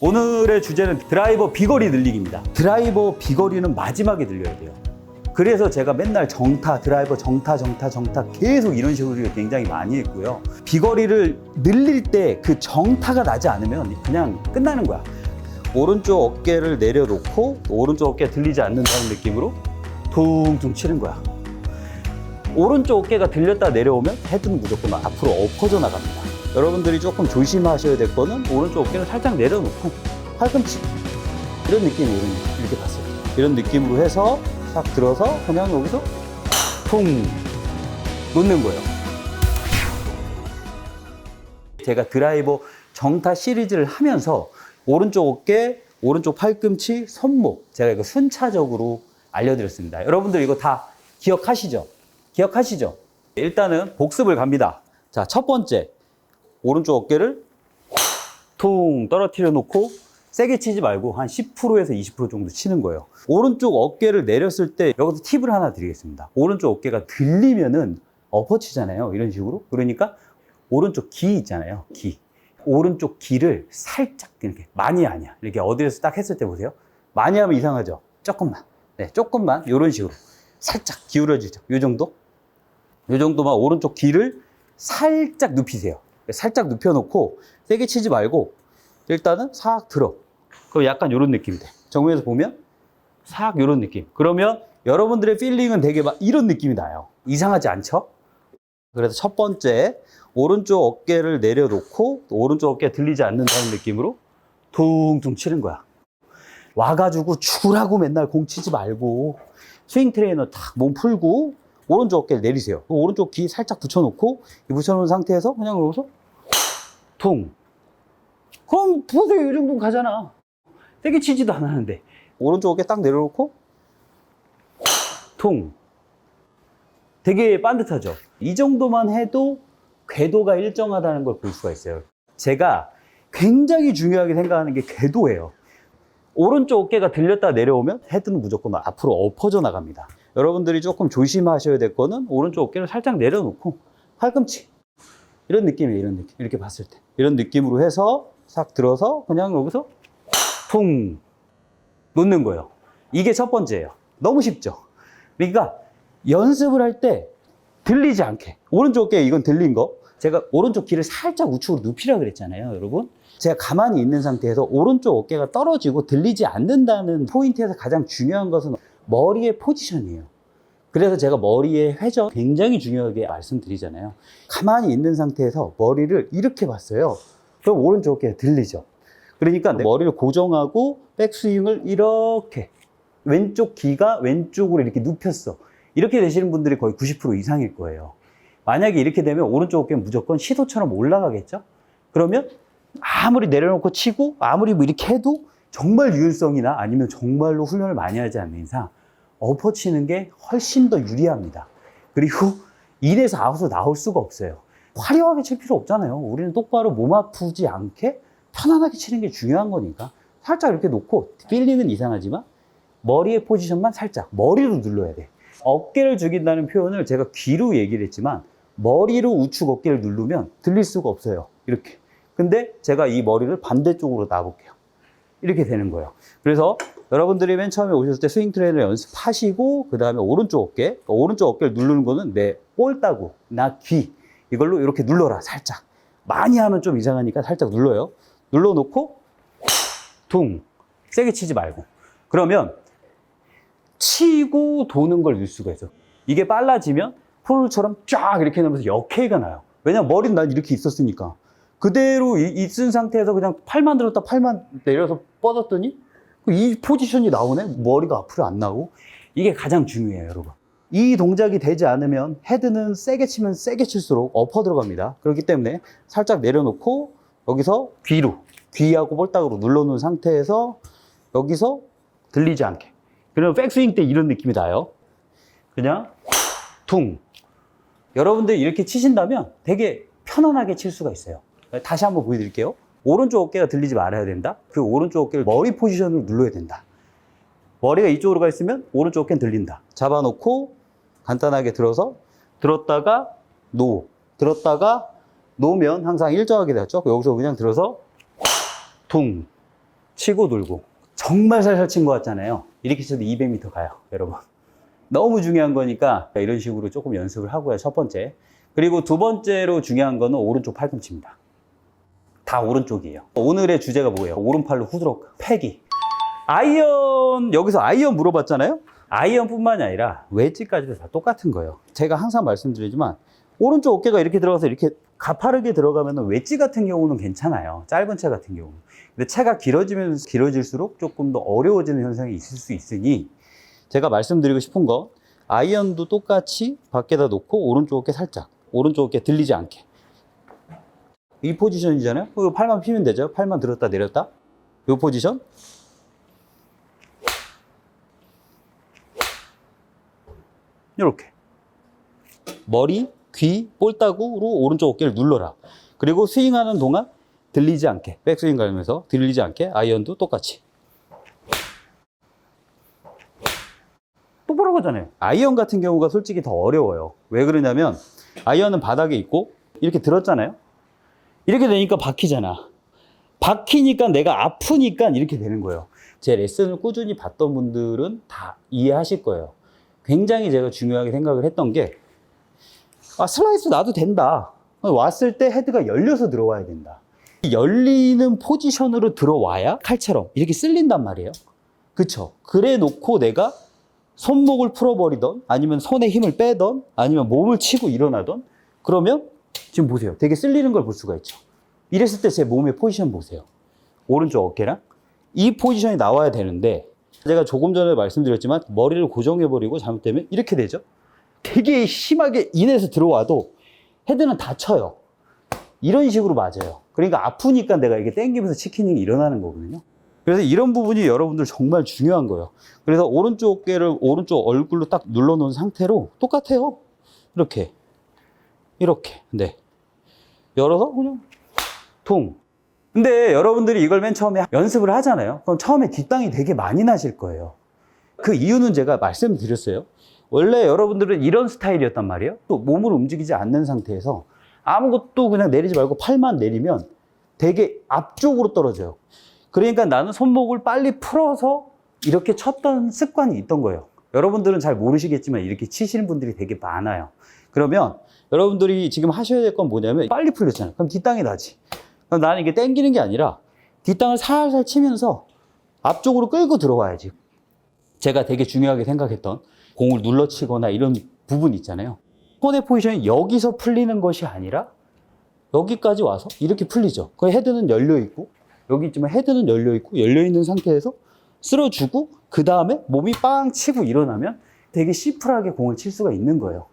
오늘의 주제는 드라이버 비거리 늘리기입니다. 드라이버 비거리는 마지막에 늘려야 돼요. 그래서 제가 맨날 정타, 드라이버 정타 계속 이런 식으로 굉장히 많이 했고요. 비거리를 늘릴 때 그 정타가 나지 않으면 그냥 끝나는 거야. 오른쪽 어깨를 내려놓고 오른쪽 어깨 들리지 않는다는 느낌으로 퉁퉁 치는 거야. 오른쪽 어깨가 들렸다 내려오면 헤드는 무조건 앞으로 엎어져 나갑니다. 여러분들이 조금 조심하셔야 될 거는 오른쪽 어깨를 살짝 내려놓고 팔꿈치 이런 느낌, 이렇게 봤어요. 이런 느낌으로 해서 싹 들어서 그냥 여기서 퉁 놓는 거예요. 제가 드라이버 정타 시리즈를 하면서 오른쪽 어깨, 오른쪽 팔꿈치, 손목 제가 이거 순차적으로 알려드렸습니다. 여러분들 이거 다 기억하시죠? 기억하시죠? 일단은 복습을 갑니다. 자, 첫 번째 오른쪽 어깨를 퉁 떨어뜨려 놓고 세게 치지 말고 한 10%에서 20% 정도 치는 거예요. 오른쪽 어깨를 내렸을 때 여기서 팁을 하나 드리겠습니다. 오른쪽 어깨가 들리면은 엎어치잖아요. 이런 식으로. 그러니까 오른쪽 기 있잖아요. 기. 오른쪽 기를 살짝 이렇게 많이 아니야. 이렇게 어디에서 딱 했을 때 보세요. 많이 하면 이상하죠. 조금만. 네, 조금만 이런 식으로 살짝 기울여지죠. 이 정도? 이 정도만 오른쪽 기를 살짝 눕히세요. 살짝 눕혀놓고 세게 치지 말고 일단은 싹 들어. 그럼 약간 이런 느낌이 돼. 정면에서 보면 싹 이런 느낌. 그러면 여러분들의 필링은 되게 막 이런 느낌이 나요. 이상하지 않죠? 그래서 첫 번째 오른쪽 어깨를 내려놓고 오른쪽 어깨 들리지 않는다는 느낌으로 퉁퉁 치는 거야. 와가지고 죽으라고 맨날 공 치지 말고 스윙 트레이너 탁 몸 풀고 오른쪽 어깨를 내리세요. 오른쪽 귀 살짝 붙여놓고 붙여놓은 상태에서 그냥 여기서 퉁. 그럼 보세요. 이 정도 가잖아. 세게 치지도 않았는데. 오른쪽 어깨 딱 내려놓고 퉁. 되게 반듯하죠. 이 정도만 해도 궤도가 일정하다는 걸 볼 수가 있어요. 제가 굉장히 중요하게 생각하는 게 궤도예요. 오른쪽 어깨가 들렸다 내려오면 헤드는 무조건 앞으로 엎어져 나갑니다. 여러분들이 조금 조심하셔야 될 거는 오른쪽 어깨를 살짝 내려놓고 팔꿈치 이런 느낌이에요. 이런 느낌. 이렇게 봤을 때 이런 느낌으로 해서 싹 들어서 그냥 여기서 퉁 놓는 거예요. 이게 첫 번째예요. 너무 쉽죠? 그러니까 연습을 할 때 들리지 않게 오른쪽 어깨 이건 들린 거 제가 오른쪽 귀를 살짝 우측으로 눕히라 그랬잖아요. 여러분 제가 가만히 있는 상태에서 오른쪽 어깨가 떨어지고 들리지 않는다는 포인트에서 가장 중요한 것은 머리의 포지션이에요. 그래서 제가 머리의 회전 굉장히 중요하게 말씀드리잖아요. 가만히 있는 상태에서 머리를 이렇게 봤어요. 그럼 오른쪽 어깨가 들리죠. 그러니까 머리를 고정하고 백스윙을 이렇게 왼쪽 귀가 왼쪽으로 이렇게 눕혔어. 이렇게 되시는 분들이 거의 90% 이상일 거예요. 만약에 이렇게 되면 오른쪽 어깨는 무조건 시도처럼 올라가겠죠? 그러면 아무리 내려놓고 치고 아무리 뭐 이렇게 해도 정말 유연성이나 아니면 정말로 훈련을 많이 하지 않는 이상 엎어치는 게 훨씬 더 유리합니다. 그리고 인에서 아웃으로 나올 수가 없어요. 화려하게 칠 필요 없잖아요. 우리는 똑바로 몸 아프지 않게 편안하게 치는 게 중요한 거니까 살짝 이렇게 놓고 필링은 이상하지만 머리의 포지션만 살짝 머리로 눌러야 돼. 어깨를 죽인다는 표현을 제가 귀로 얘기를 했지만 머리로 우측 어깨를 누르면 들릴 수가 없어요. 이렇게. 근데 제가 이 머리를 반대쪽으로 놔볼게요. 이렇게 되는 거예요. 그래서 여러분들이 맨 처음에 오셨을 때 스윙 트레이너 연습하시고 그 다음에 오른쪽 어깨를 누르는 거는 내 꼴따구, 나 귀 이걸로 이렇게 눌러라. 살짝. 많이 하면 좀 이상하니까 살짝 눌러요. 눌러놓고 퉁 세게 치지 말고 그러면 치고 도는 걸 넣을 수가 있어. 이게 빨라지면 프로처럼 쫙 이렇게 나면서 역회가 나요. 왜냐면 머리는 난 이렇게 있었으니까 그대로 있은 상태에서 그냥 팔만 들었다 팔만 내려서 뻗었더니 이 포지션이 나오네. 머리가 앞으로 안 나오고. 이게 가장 중요해요, 여러분. 이 동작이 되지 않으면 헤드는 세게 치면 세게 칠수록 엎어 들어갑니다. 그렇기 때문에 살짝 내려놓고 여기서 귀하고 볼따구로 눌러놓은 상태에서 여기서 들리지 않게. 그러면 백스윙 때 이런 느낌이 나요. 그냥 퉁. 여러분들 이렇게 치신다면 되게 편안하게 칠 수가 있어요. 다시 한번 보여드릴게요. 오른쪽 어깨가 들리지 말아야 된다. 그 오른쪽 어깨를 머리 포지션으로 눌러야 된다. 머리가 이쪽으로 가 있으면 오른쪽 어깨는 들린다. 잡아놓고 간단하게 들었다가 들었다가 놓으면 항상 일정하게 되었죠. 여기서 그냥 들어서 퉁 치고 돌고. 정말 살살 친 것 같잖아요. 이렇게 쳐도 200m 가요, 여러분. 너무 중요한 거니까 이런 식으로 조금 연습을 하고요, 첫 번째. 그리고 두 번째로 중요한 거는 오른쪽 팔꿈치입니다. 다 오른쪽이에요. 오늘의 주제가 뭐예요? 오른팔로 후드럭 패기. 아이언, 여기서 아이언 물어봤잖아요? 아이언뿐만이 아니라 웨지까지도 다 똑같은 거예요. 제가 항상 말씀드리지만 오른쪽 어깨가 이렇게 들어가서 이렇게 가파르게 들어가면 웨지 같은 경우는 괜찮아요. 짧은 채 같은 경우는. 근데 채가 길어지면 길어질수록 조금 더 어려워지는 현상이 있을 수 있으니 제가 말씀드리고 싶은 건 아이언도 똑같이 밖에다 놓고 오른쪽 어깨 살짝, 오른쪽 어깨 들리지 않게. 이 포지션이잖아요. 팔만 피면 되죠. 팔만 들었다 내렸다. 이 포지션. 이렇게. 머리, 귀, 볼따구로 오른쪽 어깨를 눌러라. 그리고 스윙하는 동안 들리지 않게, 백스윙 가면서 들리지 않게 아이언도 똑같이. 똑바로 가잖아요. 아이언 같은 경우가 솔직히 더 어려워요. 왜 그러냐면 아이언은 바닥에 있고 이렇게 들었잖아요. 이렇게 되니까 박히잖아. 박히니까 내가 아프니까 이렇게 되는 거예요. 제 레슨을 꾸준히 봤던 분들은 다 이해하실 거예요. 굉장히 제가 중요하게 생각을 했던 게 슬라이스 놔도 된다. 왔을 때 헤드가 열려서 들어와야 된다. 열리는 포지션으로 들어와야 칼처럼 이렇게 쓸린단 말이에요. 그쵸? 그래 놓고 내가 손목을 풀어버리던 아니면 손에 힘을 빼던 아니면 몸을 치고 일어나던 그러면 지금 보세요. 되게 쓸리는 걸 볼 수가 있죠. 이랬을 때 제 몸의 포지션 보세요. 오른쪽 어깨랑 이 포지션이 나와야 되는데 제가 조금 전에 말씀드렸지만 머리를 고정해버리고 잘못되면 이렇게 되죠. 되게 심하게 인해서 들어와도 헤드는 다쳐요. 이런 식으로 맞아요. 그러니까 아프니까 내가 이렇게 당기면서 치킨이 일어나는 거거든요. 그래서 이런 부분이 여러분들 정말 중요한 거예요. 그래서 오른쪽 어깨를 오른쪽 얼굴로 딱 눌러놓은 상태로 똑같아요. 이렇게. 이렇게. 네. 열어서 그냥 통. 근데 여러분들이 이걸 맨 처음에 연습을 하잖아요. 그럼 처음에 뒷땅이 되게 많이 나실 거예요. 그 이유는 제가 말씀드렸어요. 원래 여러분들은 이런 스타일이었단 말이에요. 또 몸을 움직이지 않는 상태에서 아무것도 그냥 내리지 말고 팔만 내리면 되게 앞쪽으로 떨어져요. 그러니까 나는 손목을 빨리 풀어서 이렇게 쳤던 습관이 있던 거예요. 여러분들은 잘 모르시겠지만 이렇게 치시는 분들이 되게 많아요. 그러면 여러분들이 지금 하셔야 될 건 뭐냐면 빨리 풀렸잖아요. 그럼 뒷땅이 나지. 그럼 나는 이게 당기는 게 아니라 뒷땅을 살살 치면서 앞쪽으로 끌고 들어와야지. 제가 되게 중요하게 생각했던 공을 눌러치거나 이런 부분 있잖아요. 손의 포지션이 여기서 풀리는 것이 아니라 여기까지 와서 이렇게 풀리죠. 그 헤드는 열려있고 여기 있지만 헤드는 열려있고 열려있는 상태에서 쓸어주고 그 다음에 몸이 빵 치고 일어나면 되게 시플하게 공을 칠 수가 있는 거예요.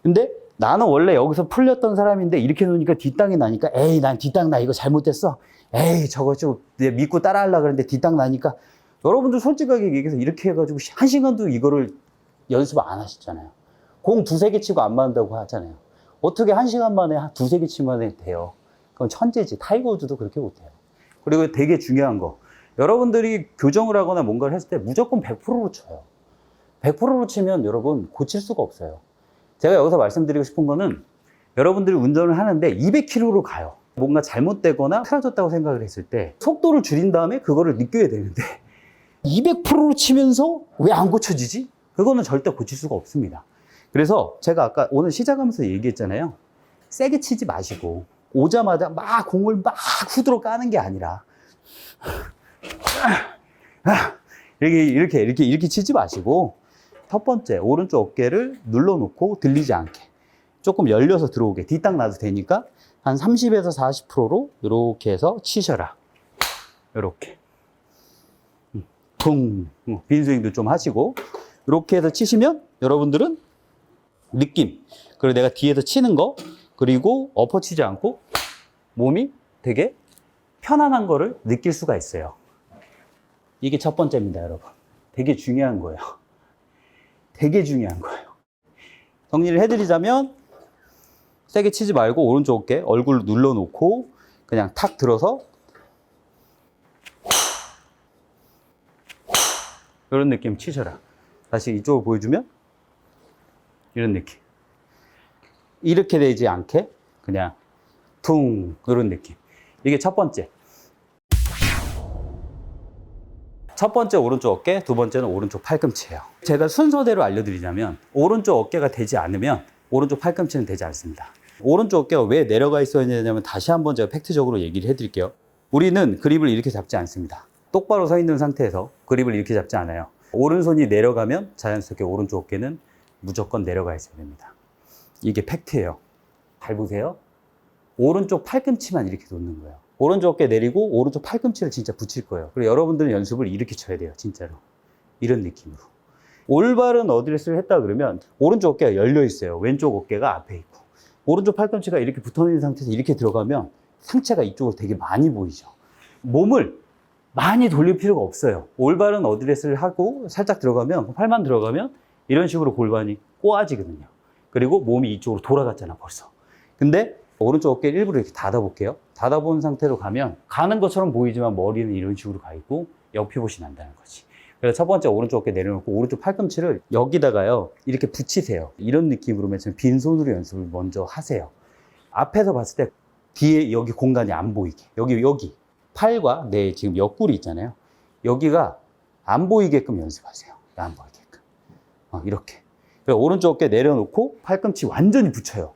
근데 나는 원래 여기서 풀렸던 사람인데 이렇게 놓으니까 뒷땅이 나니까 에이 난 뒷땅 나 이거 잘못됐어. 에이 저거 좀 믿고 따라 하려고 그랬는데 뒷땅 나니까 여러분들 솔직하게 얘기해서 이렇게 해가지고 1시간도 이거를 연습 안 하셨잖아요. 공 두세 개 치고 안 맞는다고 하잖아요. 어떻게 1시간 만에 두세 개 치면 돼요? 그건 천재지. 타이거 우즈도 그렇게 못해요. 그리고 되게 중요한 거. 여러분들이 교정을 하거나 뭔가를 했을 때 무조건 100%로 쳐요. 100%로 치면 여러분 고칠 수가 없어요. 제가 여기서 말씀드리고 싶은 거는 여러분들이 운전을 하는데 200km로 가요. 뭔가 잘못되거나 틀어졌다고 생각을 했을 때 속도를 줄인 다음에 그거를 느껴야 되는데 200%로 치면서 왜 안 고쳐지지? 그거는 절대 고칠 수가 없습니다. 그래서 제가 아까 오늘 시작하면서 얘기했잖아요. 세게 치지 마시고 오자마자 막 공을 막 후드로 까는 게 아니라 이렇게 치지 마시고 첫 번째 오른쪽 어깨를 눌러놓고 들리지 않게 조금 열려서 들어오게 뒷땅 놔도 되니까 한 30에서 40%로 이렇게 해서 치셔라. 이렇게 퉁 빈스윙도 좀 하시고 이렇게 해서 치시면 여러분들은 느낌 그리고 내가 뒤에서 치는 거 그리고 엎어치지 않고 몸이 되게 편안한 거를 느낄 수가 있어요. 이게 첫 번째입니다, 여러분. 되게 중요한 거예요. 되게 중요한 거예요. 정리를 해드리자면 세게 치지 말고 오른쪽 어깨 얼굴 눌러놓고 그냥 탁 들어서 이런 느낌 치셔라. 다시 이쪽을 보여주면 이런 느낌. 이렇게 되지 않게 그냥 퉁 이런 느낌. 이게 첫 번째. 첫 번째 오른쪽 어깨, 두 번째는 오른쪽 팔꿈치예요. 제가 순서대로 알려드리자면 오른쪽 어깨가 되지 않으면 오른쪽 팔꿈치는 되지 않습니다. 오른쪽 어깨가 왜 내려가 있어야 되냐면 다시 한번 제가 팩트적으로 얘기를 해드릴게요. 우리는 그립을 이렇게 잡지 않습니다. 똑바로 서 있는 상태에서 그립을 이렇게 잡지 않아요. 오른손이 내려가면 자연스럽게 오른쪽 어깨는 무조건 내려가 있어야 됩니다. 이게 팩트예요. 잘 보세요. 오른쪽 팔꿈치만 이렇게 놓는 거예요. 오른쪽 어깨 내리고 오른쪽 팔꿈치를 진짜 붙일 거예요. 그리고 여러분들은 연습을 이렇게 쳐야 돼요. 진짜로. 이런 느낌으로. 올바른 어드레스를 했다 그러면 오른쪽 어깨가 열려 있어요. 왼쪽 어깨가 앞에 있고. 오른쪽 팔꿈치가 이렇게 붙어 있는 상태에서 이렇게 들어가면 상체가 이쪽으로 되게 많이 보이죠. 몸을 많이 돌릴 필요가 없어요. 올바른 어드레스를 하고 살짝 들어가면, 팔만 들어가면 이런 식으로 골반이 꼬아지거든요. 그리고 몸이 이쪽으로 돌아갔잖아, 벌써. 근데 오른쪽 어깨를 일부러 이렇게 닫아볼게요. 닫아본 상태로 가는 것처럼 보이지만 머리는 이런 식으로 가 있고 옆피봇이 난다는 거지. 그래서 첫 번째 오른쪽 어깨 내려놓고 오른쪽 팔꿈치를 여기다가요, 이렇게 붙이세요. 이런 느낌으로 맨 처음 빈손으로 연습을 먼저 하세요. 앞에서 봤을 때 뒤에 여기 공간이 안 보이게. 여기. 팔과 내 지금 옆구리 있잖아요. 여기가 안 보이게끔 연습하세요. 안 보이게끔. 이렇게. 오른쪽 어깨 내려놓고 팔꿈치 완전히 붙여요.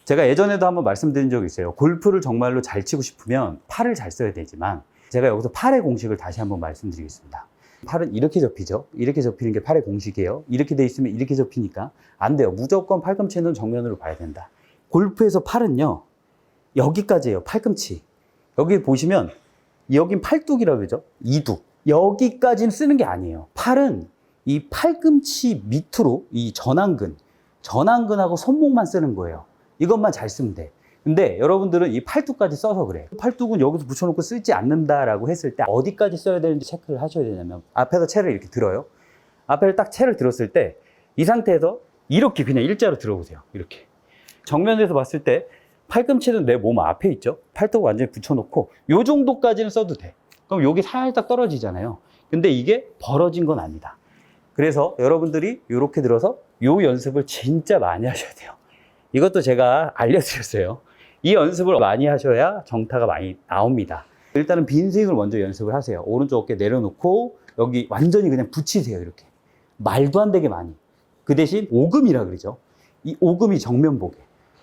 제가 예전에도 한번 말씀드린 적이 있어요. 골프를 정말로 잘 치고 싶으면 팔을 잘 써야 되지만 제가 여기서 팔의 공식을 다시 한번 말씀드리겠습니다. 팔은 이렇게 접히죠. 이렇게 접히는 게 팔의 공식이에요. 이렇게 돼 있으면 이렇게 접히니까 안 돼요. 무조건 팔꿈치는 정면으로 봐야 된다. 골프에서 팔은요, 여기까지예요. 팔꿈치. 여기 보시면 여긴 팔뚝이라고 그러죠. 이뚝. 여기까지는 쓰는 게 아니에요. 팔은 이 팔꿈치 밑으로 이 전완근하고 손목만 쓰는 거예요. 이것만 잘 쓰면 돼. 근데 여러분들은 이 팔뚝까지 써서 그래. 팔뚝은 여기서 붙여놓고 쓰지 않는다라고 했을 때 어디까지 써야 되는지 체크를 하셔야 되냐면 앞에서 채를 이렇게 들어요. 앞에 딱 채를 들었을 때 이 상태에서 이렇게 그냥 일자로 들어보세요. 이렇게. 정면에서 봤을 때 팔꿈치는 내 몸 앞에 있죠. 팔뚝 완전히 붙여놓고 요 정도까지는 써도 돼. 그럼 여기 살짝 떨어지잖아요. 근데 이게 벌어진 건 아니다. 그래서 여러분들이 이렇게 들어서 요 연습을 진짜 많이 하셔야 돼요. 이것도 제가 알려드렸어요. 이 연습을 많이 하셔야 정타가 많이 나옵니다. 일단은 빈 스윙을 먼저 연습을 하세요. 오른쪽 어깨 내려놓고 여기 완전히 그냥 붙이세요. 이렇게. 말도 안 되게 많이. 그 대신 오금이라 그러죠. 이 오금이 정면 보게.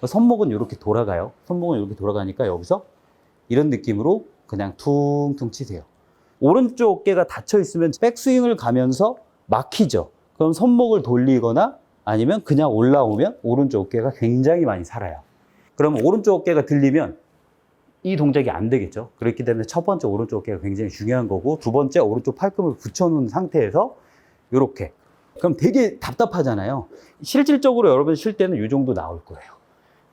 손목은 이렇게 돌아가요. 손목은 이렇게 돌아가니까 여기서 이런 느낌으로 그냥 퉁퉁 치세요. 오른쪽 어깨가 닫혀 있으면 백스윙을 가면서 막히죠. 그럼 손목을 돌리거나 아니면 그냥 올라오면 오른쪽 어깨가 굉장히 많이 살아요. 그러면 오른쪽 어깨가 들리면 이 동작이 안 되겠죠. 그렇기 때문에 첫 번째 오른쪽 어깨가 굉장히 중요한 거고, 두 번째 오른쪽 팔꿈을 붙여놓은 상태에서 이렇게. 그럼 되게 답답하잖아요. 실질적으로 여러분 쉴 때는 이 정도 나올 거예요.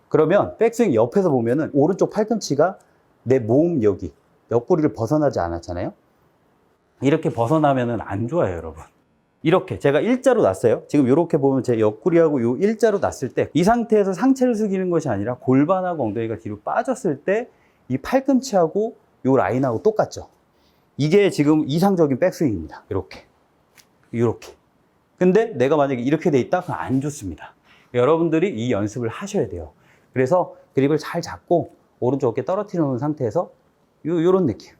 그러면 백스윙 옆에서 보면은 오른쪽 팔꿈치가 내 몸 여기 옆구리를 벗어나지 않았잖아요. 이렇게 벗어나면은 안 좋아요, 여러분. 이렇게 제가 일자로 놨어요. 지금 이렇게 보면 제 옆구리하고 요 일자로 놨을 때 이 상태에서 상체를 숙이는 것이 아니라 골반하고 엉덩이가 뒤로 빠졌을 때 이 팔꿈치하고 요 라인하고 똑같죠. 이게 지금 이상적인 백스윙입니다. 이렇게. 근데 내가 만약에 이렇게 돼 있다? 그럼 안 좋습니다. 여러분들이 이 연습을 하셔야 돼요. 그래서 그립을 잘 잡고 오른쪽 어깨 떨어뜨려 놓은 상태에서 요런 느낌.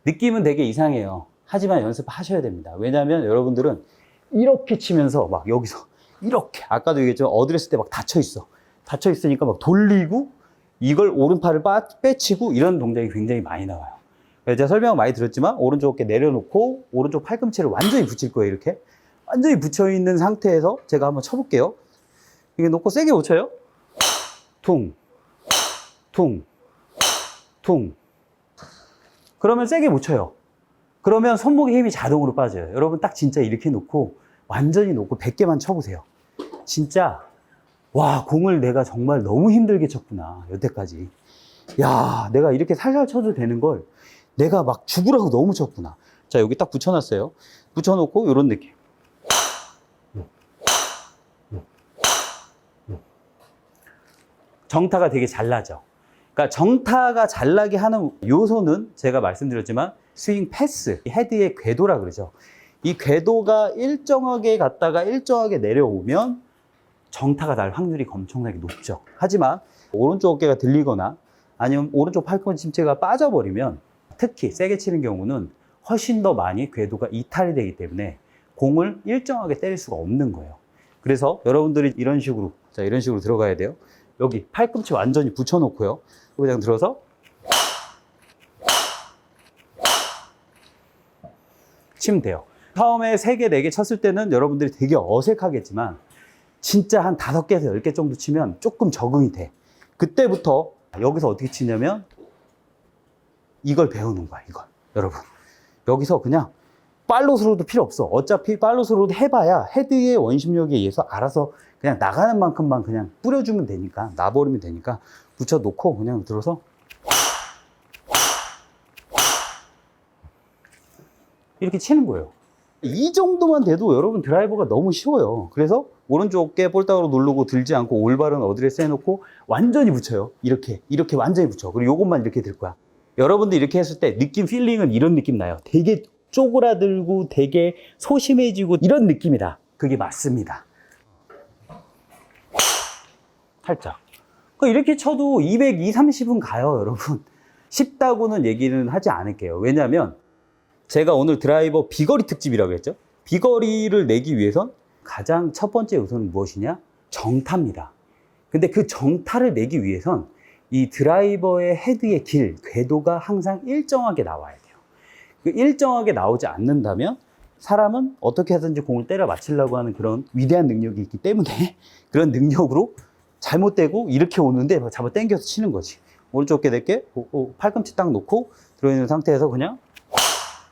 느낌은 되게 이상해요. 하지만 연습하셔야 됩니다. 왜냐하면 여러분들은 이렇게 치면서 막 여기서 이렇게, 아까도 얘기했지만 어드레스 때 막 닫혀있어. 닫혀있으니까 막 돌리고 이걸 오른팔을 빼치고 이런 동작이 굉장히 많이 나와요. 제가 설명 많이 드렸지만 오른쪽 어깨 내려놓고 오른쪽 팔꿈치를 완전히 붙일 거예요. 이렇게 완전히 붙여있는 상태에서 제가 한번 쳐볼게요. 이게 놓고 세게 못 쳐요. 퉁. 그러면 세게 못 쳐요. 그러면 손목에 힘이 자동으로 빠져요. 여러분 딱 진짜 이렇게 놓고 완전히 놓고 100개만 쳐보세요. 진짜 와, 공을 내가 정말 너무 힘들게 쳤구나, 여태까지. 야, 내가 이렇게 살살 쳐도 되는 걸 내가 막 죽으라고 너무 쳤구나. 자, 여기 딱 붙여놨어요. 붙여놓고 이런 느낌. 정타가 되게 잘 나죠. 그러니까 정타가 잘 나게 하는 요소는 제가 말씀드렸지만 스윙 패스, 헤드의 궤도라 그러죠. 이 궤도가 일정하게 갔다가 일정하게 내려오면 정타가 날 확률이 엄청나게 높죠. 하지만 오른쪽 어깨가 들리거나 아니면 오른쪽 팔꿈치가 빠져버리면, 특히 세게 치는 경우는 훨씬 더 많이 궤도가 이탈이 되기 때문에 공을 일정하게 때릴 수가 없는 거예요. 그래서 여러분들이 이런 식으로, 자, 이런 식으로 들어가야 돼요. 여기 팔꿈치 완전히 붙여놓고요. 그냥 들어서 치면 돼요. 처음에 3개, 4개 쳤을 때는 여러분들이 되게 어색하겠지만 진짜 한 5개에서 10개 정도 치면 조금 적응이 돼. 그때부터 여기서 어떻게 치냐면 이걸 배우는 거야, 이걸. 여러분. 여기서 그냥 팔로스로도 필요 없어. 어차피 팔로스로도 해봐야 헤드의 원심력에 의해서 알아서 그냥 나가는 만큼만 그냥 뿌려주면 되니까, 놔버리면 되니까 붙여놓고 그냥 들어서 이렇게 치는 거예요. 이 정도만 돼도 여러분 드라이버가 너무 쉬워요. 그래서 오른쪽 어깨 볼따구로 누르고 들지 않고 올바른 어드레스 해놓고 완전히 붙여요. 이렇게 완전히 붙여. 그리고 요것만 이렇게 들 거야. 여러분들 이렇게 했을 때 느낌, 필링은 이런 느낌 나요. 되게 쪼그라들고 되게 소심해지고 이런 느낌이다. 그게 맞습니다. 살짝. 이렇게 쳐도 220, 30은 가요, 여러분. 쉽다고는 얘기는 하지 않을게요. 왜냐하면 제가 오늘 드라이버 비거리 특집이라고 했죠. 비거리를 내기 위해선 가장 첫 번째 요소는 무엇이냐? 정타입니다. 근데 그 정타를 내기 위해선 이 드라이버의 헤드의 길, 궤도가 항상 일정하게 나와야 돼요. 그 일정하게 나오지 않는다면 사람은 어떻게 하든지 공을 때려 맞추려고 하는 그런 위대한 능력이 있기 때문에 그런 능력으로 잘못되고 이렇게 오는데 잡아 당겨서 치는 거지. 오른쪽 어깨 내게 팔꿈치 딱 놓고 들어있는 상태에서 그냥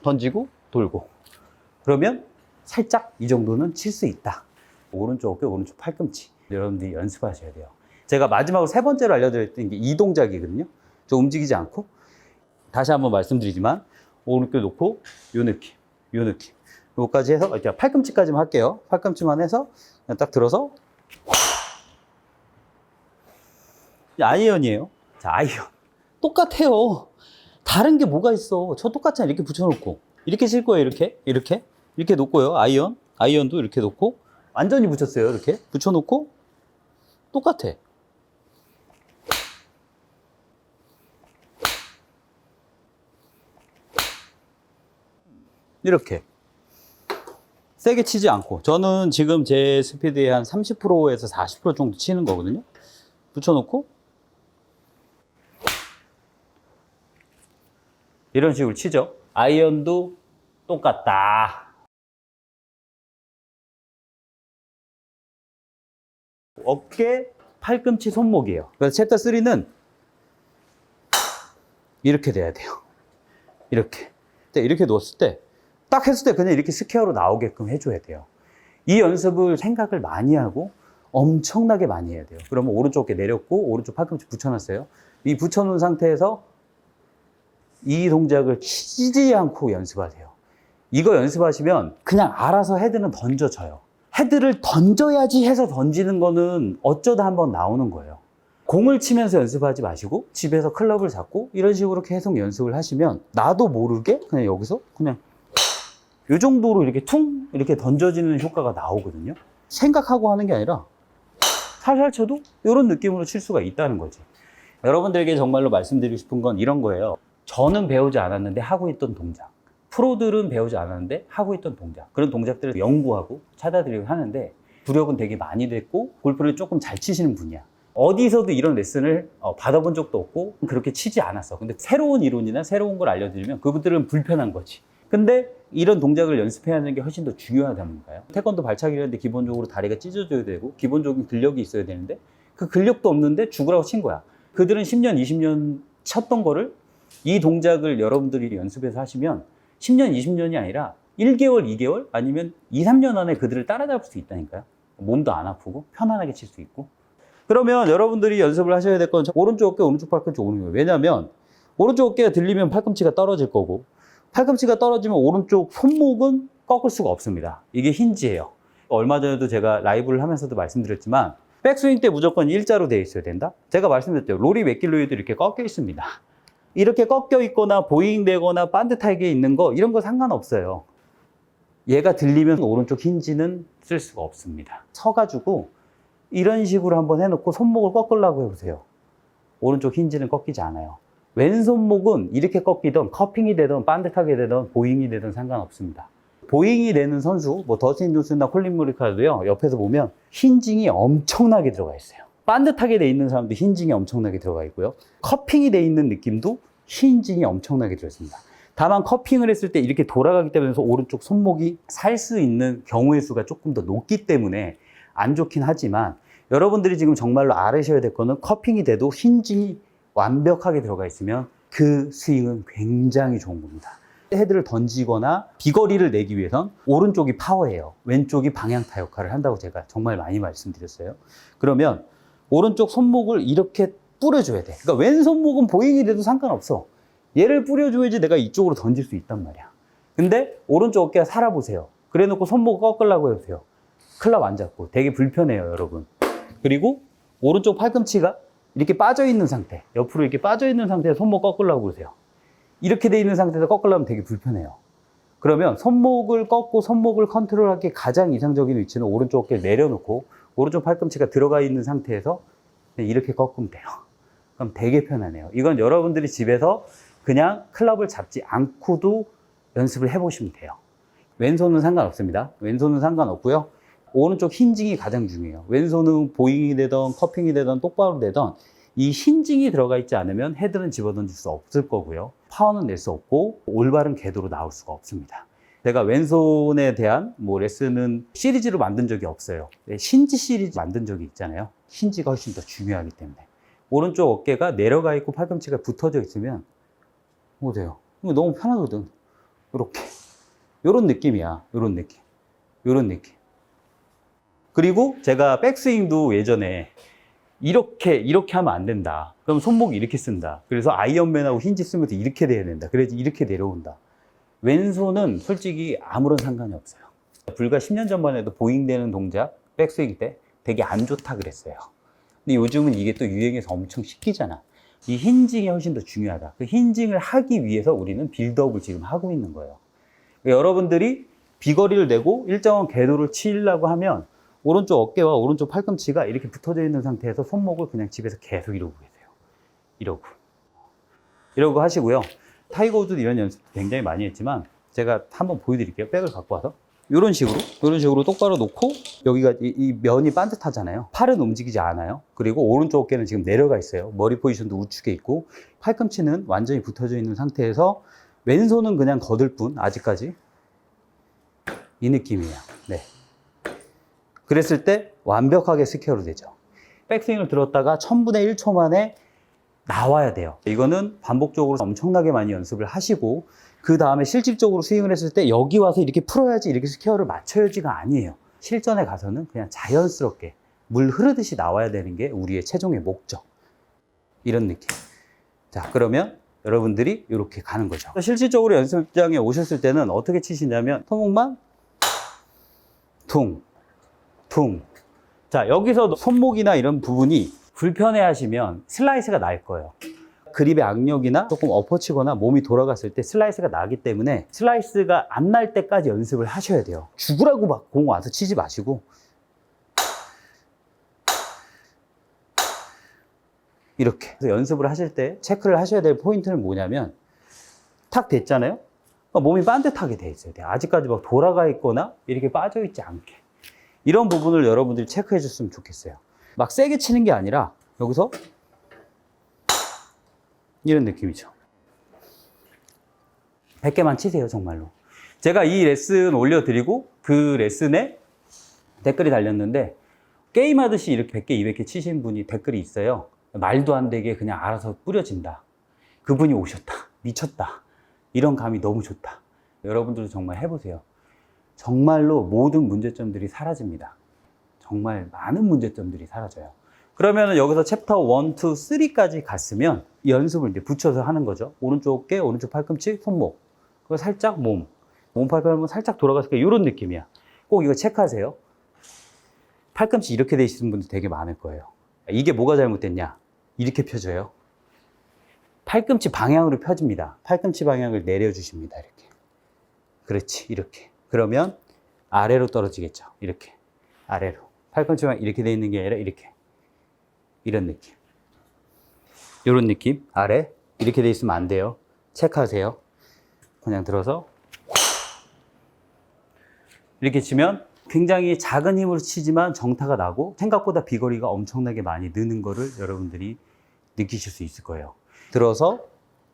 던지고 돌고, 그러면 살짝 이 정도는 칠 수 있다. 오른쪽 어깨, 오른쪽 팔꿈치. 여러분들이 연습하셔야 돼요. 제가 마지막으로 3번째로 알려드렸던 게 이 동작이거든요. 저 움직이지 않고. 다시 한번 말씀드리지만 오른쪽 놓고 요 느낌, 요 느낌. 요거까지 해서 이제 팔꿈치까지만 할게요. 팔꿈치만 해서 그냥 딱 들어서 아이언이에요. 자, 아이언. 똑같아요. 다른 게 뭐가 있어. 저 똑같잖아. 이렇게 붙여놓고. 이렇게 칠 거예요. 이렇게 놓고요. 아이언도 이렇게 놓고. 완전히 붙였어요. 이렇게. 붙여놓고. 똑같아. 이렇게. 세게 치지 않고. 저는 지금 제 스피드의 한 30%에서 40% 정도 치는 거거든요. 붙여놓고. 이런 식으로 치죠. 아이언도 똑같다. 어깨, 팔꿈치, 손목이에요. 그래서 챕터 3는 이렇게 돼야 돼요. 이렇게. 이렇게 놓았을 때, 딱 했을 때 그냥 이렇게 스퀘어로 나오게끔 해줘야 돼요. 이 연습을 생각을 많이 하고 엄청나게 많이 해야 돼요. 그러면 오른쪽 어깨 내렸고, 오른쪽 팔꿈치 붙여놨어요. 이 붙여놓은 상태에서 이 동작을 치지 않고 연습하세요. 이거 연습하시면 그냥 알아서 헤드는 던져져요. 헤드를 던져야지 해서 던지는 거는 어쩌다 한번 나오는 거예요. 공을 치면서 연습하지 마시고 집에서 클럽을 잡고 이런 식으로 계속 연습을 하시면 나도 모르게 그냥 여기서 그냥 이 정도로 이렇게 퉁 이렇게 던져지는 효과가 나오거든요. 생각하고 하는 게 아니라 살살 쳐도 이런 느낌으로 칠 수가 있다는 거지. 여러분들에게 정말로 말씀드리고 싶은 건 이런 거예요. 저는 배우지 않았는데 하고 있던 동작, 프로들은 배우지 않았는데 하고 있던 동작, 그런 동작들을 연구하고 찾아드리고 하는데 구력은 되게 많이 됐고 골프를 조금 잘 치시는 분이야. 어디서도 이런 레슨을 받아본 적도 없고 그렇게 치지 않았어. 근데 새로운 이론이나 새로운 걸 알려드리면 그분들은 불편한 거지. 근데 이런 동작을 연습해야 하는 게 훨씬 더 중요하다는 거예요. 태권도 발차기를 하는데 기본적으로 다리가 찢어져야 되고 기본적인 근력이 있어야 되는데 그 근력도 없는데 죽으라고 친 거야. 그들은 10년, 20년 쳤던 거를 이 동작을 여러분들이 연습해서 하시면 10년, 20년이 아니라 1개월, 2개월 아니면 2, 3년 안에 그들을 따라잡을 수 있다니까요. 몸도 안 아프고 편안하게 칠 수 있고. 그러면 여러분들이 연습을 하셔야 될 건 오른쪽 어깨, 오른쪽 팔꿈치 오는 거예요. 왜냐하면 오른쪽 어깨가 들리면 팔꿈치가 떨어질 거고 팔꿈치가 떨어지면 오른쪽 손목은 꺾을 수가 없습니다. 이게 힌지예요. 얼마 전에도 제가 라이브를 하면서도 말씀드렸지만 백스윙 때 무조건 일자로 되어 있어야 된다. 제가 말씀드렸죠. 로리 맥길로이도 이렇게 꺾여 있습니다. 이렇게 꺾여 있거나 보잉되거나 반듯하게 있는 거 이런 거 상관없어요. 얘가 들리면 오른쪽 힌지는 쓸 수가 없습니다. 서가지고 이런 식으로 한번 해놓고 손목을 꺾으려고 해보세요. 오른쪽 힌지는 꺾이지 않아요. 왼손목은 이렇게 꺾이든 커핑이 되든 반듯하게 되든 보잉이 되든 상관없습니다. 보잉이 되는 선수, 뭐 더스틴 존슨이나 콜린 모리카도요, 옆에서 보면 힌징이 엄청나게 들어가 있어요. 반듯하게 돼 있는 사람도 힌징이 엄청나게 들어가 있고요. 커핑이 돼 있는 느낌도 힌징이 엄청나게 들어있습니다. 다만 커핑을 했을 때 이렇게 돌아가기 때문에 오른쪽 손목이 살 수 있는 경우의 수가 조금 더 높기 때문에 안 좋긴 하지만, 여러분들이 지금 정말로 알으셔야 될 거는 커핑이 돼도 힌징이 완벽하게 들어가 있으면 그 스윙은 굉장히 좋은 겁니다. 헤드를 던지거나 비거리를 내기 위해선 오른쪽이 파워예요. 왼쪽이 방향타 역할을 한다고 제가 정말 많이 말씀드렸어요. 그러면 오른쪽 손목을 이렇게 뿌려줘야 돼. 그러니까 왼손목은 보잉이 돼도 상관없어. 얘를 뿌려줘야지 내가 이쪽으로 던질 수 있단 말이야. 근데 오른쪽 어깨가 살아보세요. 그래 놓고 손목 꺾으려고 해보세요. 클럽 안 잡고 되게 불편해요, 여러분. 그리고 오른쪽 팔꿈치가 이렇게 빠져있는 상태, 옆으로 이렇게 빠져있는 상태에서 손목 꺾으려고 그러세요. 이렇게 돼 있는 상태에서 꺾으려면 되게 불편해요. 그러면 손목을 꺾고 손목을 컨트롤하기 가장 이상적인 위치는 오른쪽 어깨를 내려놓고 오른쪽 팔꿈치가 들어가 있는 상태에서 이렇게 꺾으면 돼요. 그럼 되게 편하네요. 이건 여러분들이 집에서 그냥 클럽을 잡지 않고도 연습을 해보시면 돼요. 왼손은 상관없습니다. 왼손은 상관없고요. 오른쪽 힌징이 가장 중요해요. 왼손은 보잉이 되던 커핑이 되던 똑바로 되던 이 힌징이 들어가 있지 않으면 헤드는 집어던질 수 없을 거고요. 파워는 낼 수 없고 올바른 궤도로 나올 수가 없습니다. 제가 왼손에 대한 레슨은 시리즈로 만든 적이 없어요. 힌지 시리즈 만든 적이 있잖아요. 힌지가 훨씬 더 중요하기 때문에. 오른쪽 어깨가 내려가 있고 팔꿈치가 붙어져 있으면 돼요. 너무 편하거든. 이렇게. 요런 느낌이야. 요런 느낌. 요런 느낌. 그리고 제가 백스윙도 예전에 이렇게 하면 안 된다. 그럼 손목 이렇게 쓴다. 그래서 아이언맨하고 힌지 쓰면서 이렇게 돼야 된다. 그래야지 이렇게 내려온다. 왼손은 솔직히 아무런 상관이 없어요. 불과 10년 전만 해도 보잉되는 동작, 백스윙 때 되게 안 좋다 그랬어요. 근데 요즘은 이게 또 유행해서 엄청 시키잖아. 이 힌징이 훨씬 더 중요하다. 그 힌징을 하기 위해서 우리는 빌드업을 지금 하고 있는 거예요. 여러분들이 비거리를 내고 일정한 궤도를 치려고 하면 오른쪽 어깨와 오른쪽 팔꿈치가 이렇게 붙어져 있는 상태에서 손목을 그냥 집에서 계속 이러고 계세요. 이러고 하시고요. 타이거 우즈도 이런 연습 굉장히 많이 했지만 제가 한번 보여드릴게요. 백을 갖고 와서 이런 식으로 똑바로 놓고, 여기가 이 면이 반듯하잖아요. 팔은 움직이지 않아요. 그리고 오른쪽 어깨는 지금 내려가 있어요. 머리 포지션도 우측에 있고 팔꿈치는 완전히 붙어져 있는 상태에서 왼손은 그냥 거들 뿐, 아직까지 이 느낌이에요. 네. 그랬을 때 완벽하게 스퀘어로 되죠. 백스윙을 들었다가 1000분의 1초 만에 나와야 돼요. 이거는 반복적으로 엄청나게 많이 연습을 하시고 그 다음에 실질적으로 스윙을 했을 때 여기 와서 이렇게 풀어야지, 이렇게 스퀘어를 맞춰야지가 아니에요. 실전에 가서는 그냥 자연스럽게 물 흐르듯이 나와야 되는 게 우리의 최종의 목적. 이런 느낌. 자, 그러면 여러분들이 이렇게 가는 거죠. 실질적으로 연습장에 오셨을 때는 어떻게 치시냐면 손목만 퉁. 자, 여기서 손목이나 이런 부분이 불편해 하시면 슬라이스가 날 거예요. 그립의 악력이나 조금 엎어치거나 몸이 돌아갔을 때 슬라이스가 나기 때문에 슬라이스가 안 날 때까지 연습을 하셔야 돼요. 죽으라고 막 공 와서 치지 마시고 이렇게. 그래서 연습을 하실 때 체크를 하셔야 될 포인트는 뭐냐면 탁 됐잖아요. 몸이 반듯하게 돼 있어야 돼요. 아직까지 막 돌아가 있거나 이렇게 빠져 있지 않게. 이런 부분을 여러분들이 체크해 줬으면 좋겠어요. 막 세게 치는 게 아니라 여기서 이런 느낌이죠. 100개만 치세요, 정말로. 제가 이 레슨 올려드리고 그 레슨에 댓글이 달렸는데 게임하듯이 이렇게 100개, 200개 치신 분이 댓글이 있어요. 말도 안 되게 그냥 알아서 뿌려진다. 그분이 오셨다. 미쳤다. 이런 감이 너무 좋다. 여러분들도 정말 해보세요. 정말로 모든 문제점들이 사라집니다. 정말 많은 문제점들이 사라져요. 그러면 여기서 챕터 1, 2, 3까지 갔으면 이 연습을 이제 붙여서 하는 거죠. 오른쪽 어깨, 오른쪽 팔꿈치, 손목. 그리고 살짝 몸팔꿈치 살짝 돌아갔을 때 이런 느낌이야. 꼭 이거 체크하세요. 팔꿈치 이렇게 돼 있는 분들 되게 많을 거예요. 이게 뭐가 잘못됐냐? 이렇게 펴져요. 팔꿈치 방향으로 펴집니다. 팔꿈치 방향을 내려주십니다. 이렇게. 그렇지, 이렇게. 그러면 아래로 떨어지겠죠. 이렇게. 아래로. 팔꿈치만 이렇게 돼 있는 게 아니라 이렇게. 이런 느낌. 이런 느낌. 아래, 이렇게 돼 있으면 안 돼요. 체크하세요. 그냥 들어서 이렇게 치면 굉장히 작은 힘으로 치지만 정타가 나고 생각보다 비거리가 엄청나게 많이 느는 거를 여러분들이 느끼실 수 있을 거예요. 들어서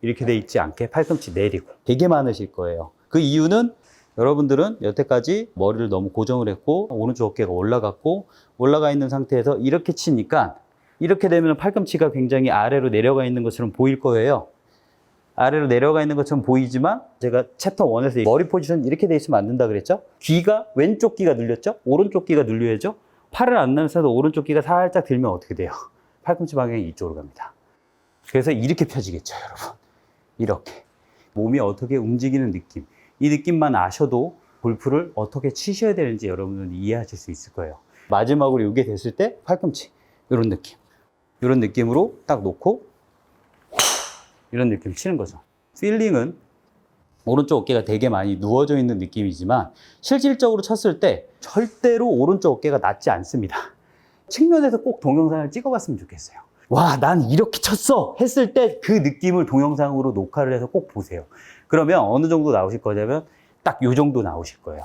이렇게 돼 있지 않게 팔꿈치 내리고 되게 많으실 거예요. 그 이유는 여러분들은 여태까지 머리를 너무 고정을 했고 오른쪽 어깨가 올라갔고 올라가 있는 상태에서 이렇게 치니까 이렇게 되면 팔꿈치가 굉장히 아래로 내려가 있는 것처럼 보일 거예요. 아래로 내려가 있는 것처럼 보이지만 제가 챕터 1에서 머리 포지션 이렇게 돼 있으면 안 된다 그랬죠? 귀가 왼쪽 귀가 눌렸죠? 오른쪽 귀가 눌려야죠? 팔을 안 내면서도 오른쪽 귀가 살짝 들면 어떻게 돼요? 팔꿈치 방향이 이쪽으로 갑니다. 그래서 이렇게 펴지겠죠, 여러분. 이렇게. 몸이 어떻게 움직이는 느낌. 이 느낌만 아셔도 골프를 어떻게 치셔야 되는지 여러분은 이해하실 수 있을 거예요. 마지막으로 이게 됐을 때 팔꿈치. 이런 느낌. 이런 느낌으로 딱 놓고 이런 느낌 치는 거죠. 필링은 오른쪽 어깨가 되게 많이 누워져 있는 느낌이지만 실질적으로 쳤을 때 절대로 오른쪽 어깨가 낮지 않습니다. 측면에서 꼭 동영상을 찍어봤으면 좋겠어요. 와, 난 이렇게 쳤어! 했을 때 그 느낌을 동영상으로 녹화를 해서 꼭 보세요. 그러면 어느 정도 나오실 거냐면 딱 요 정도 나오실 거예요.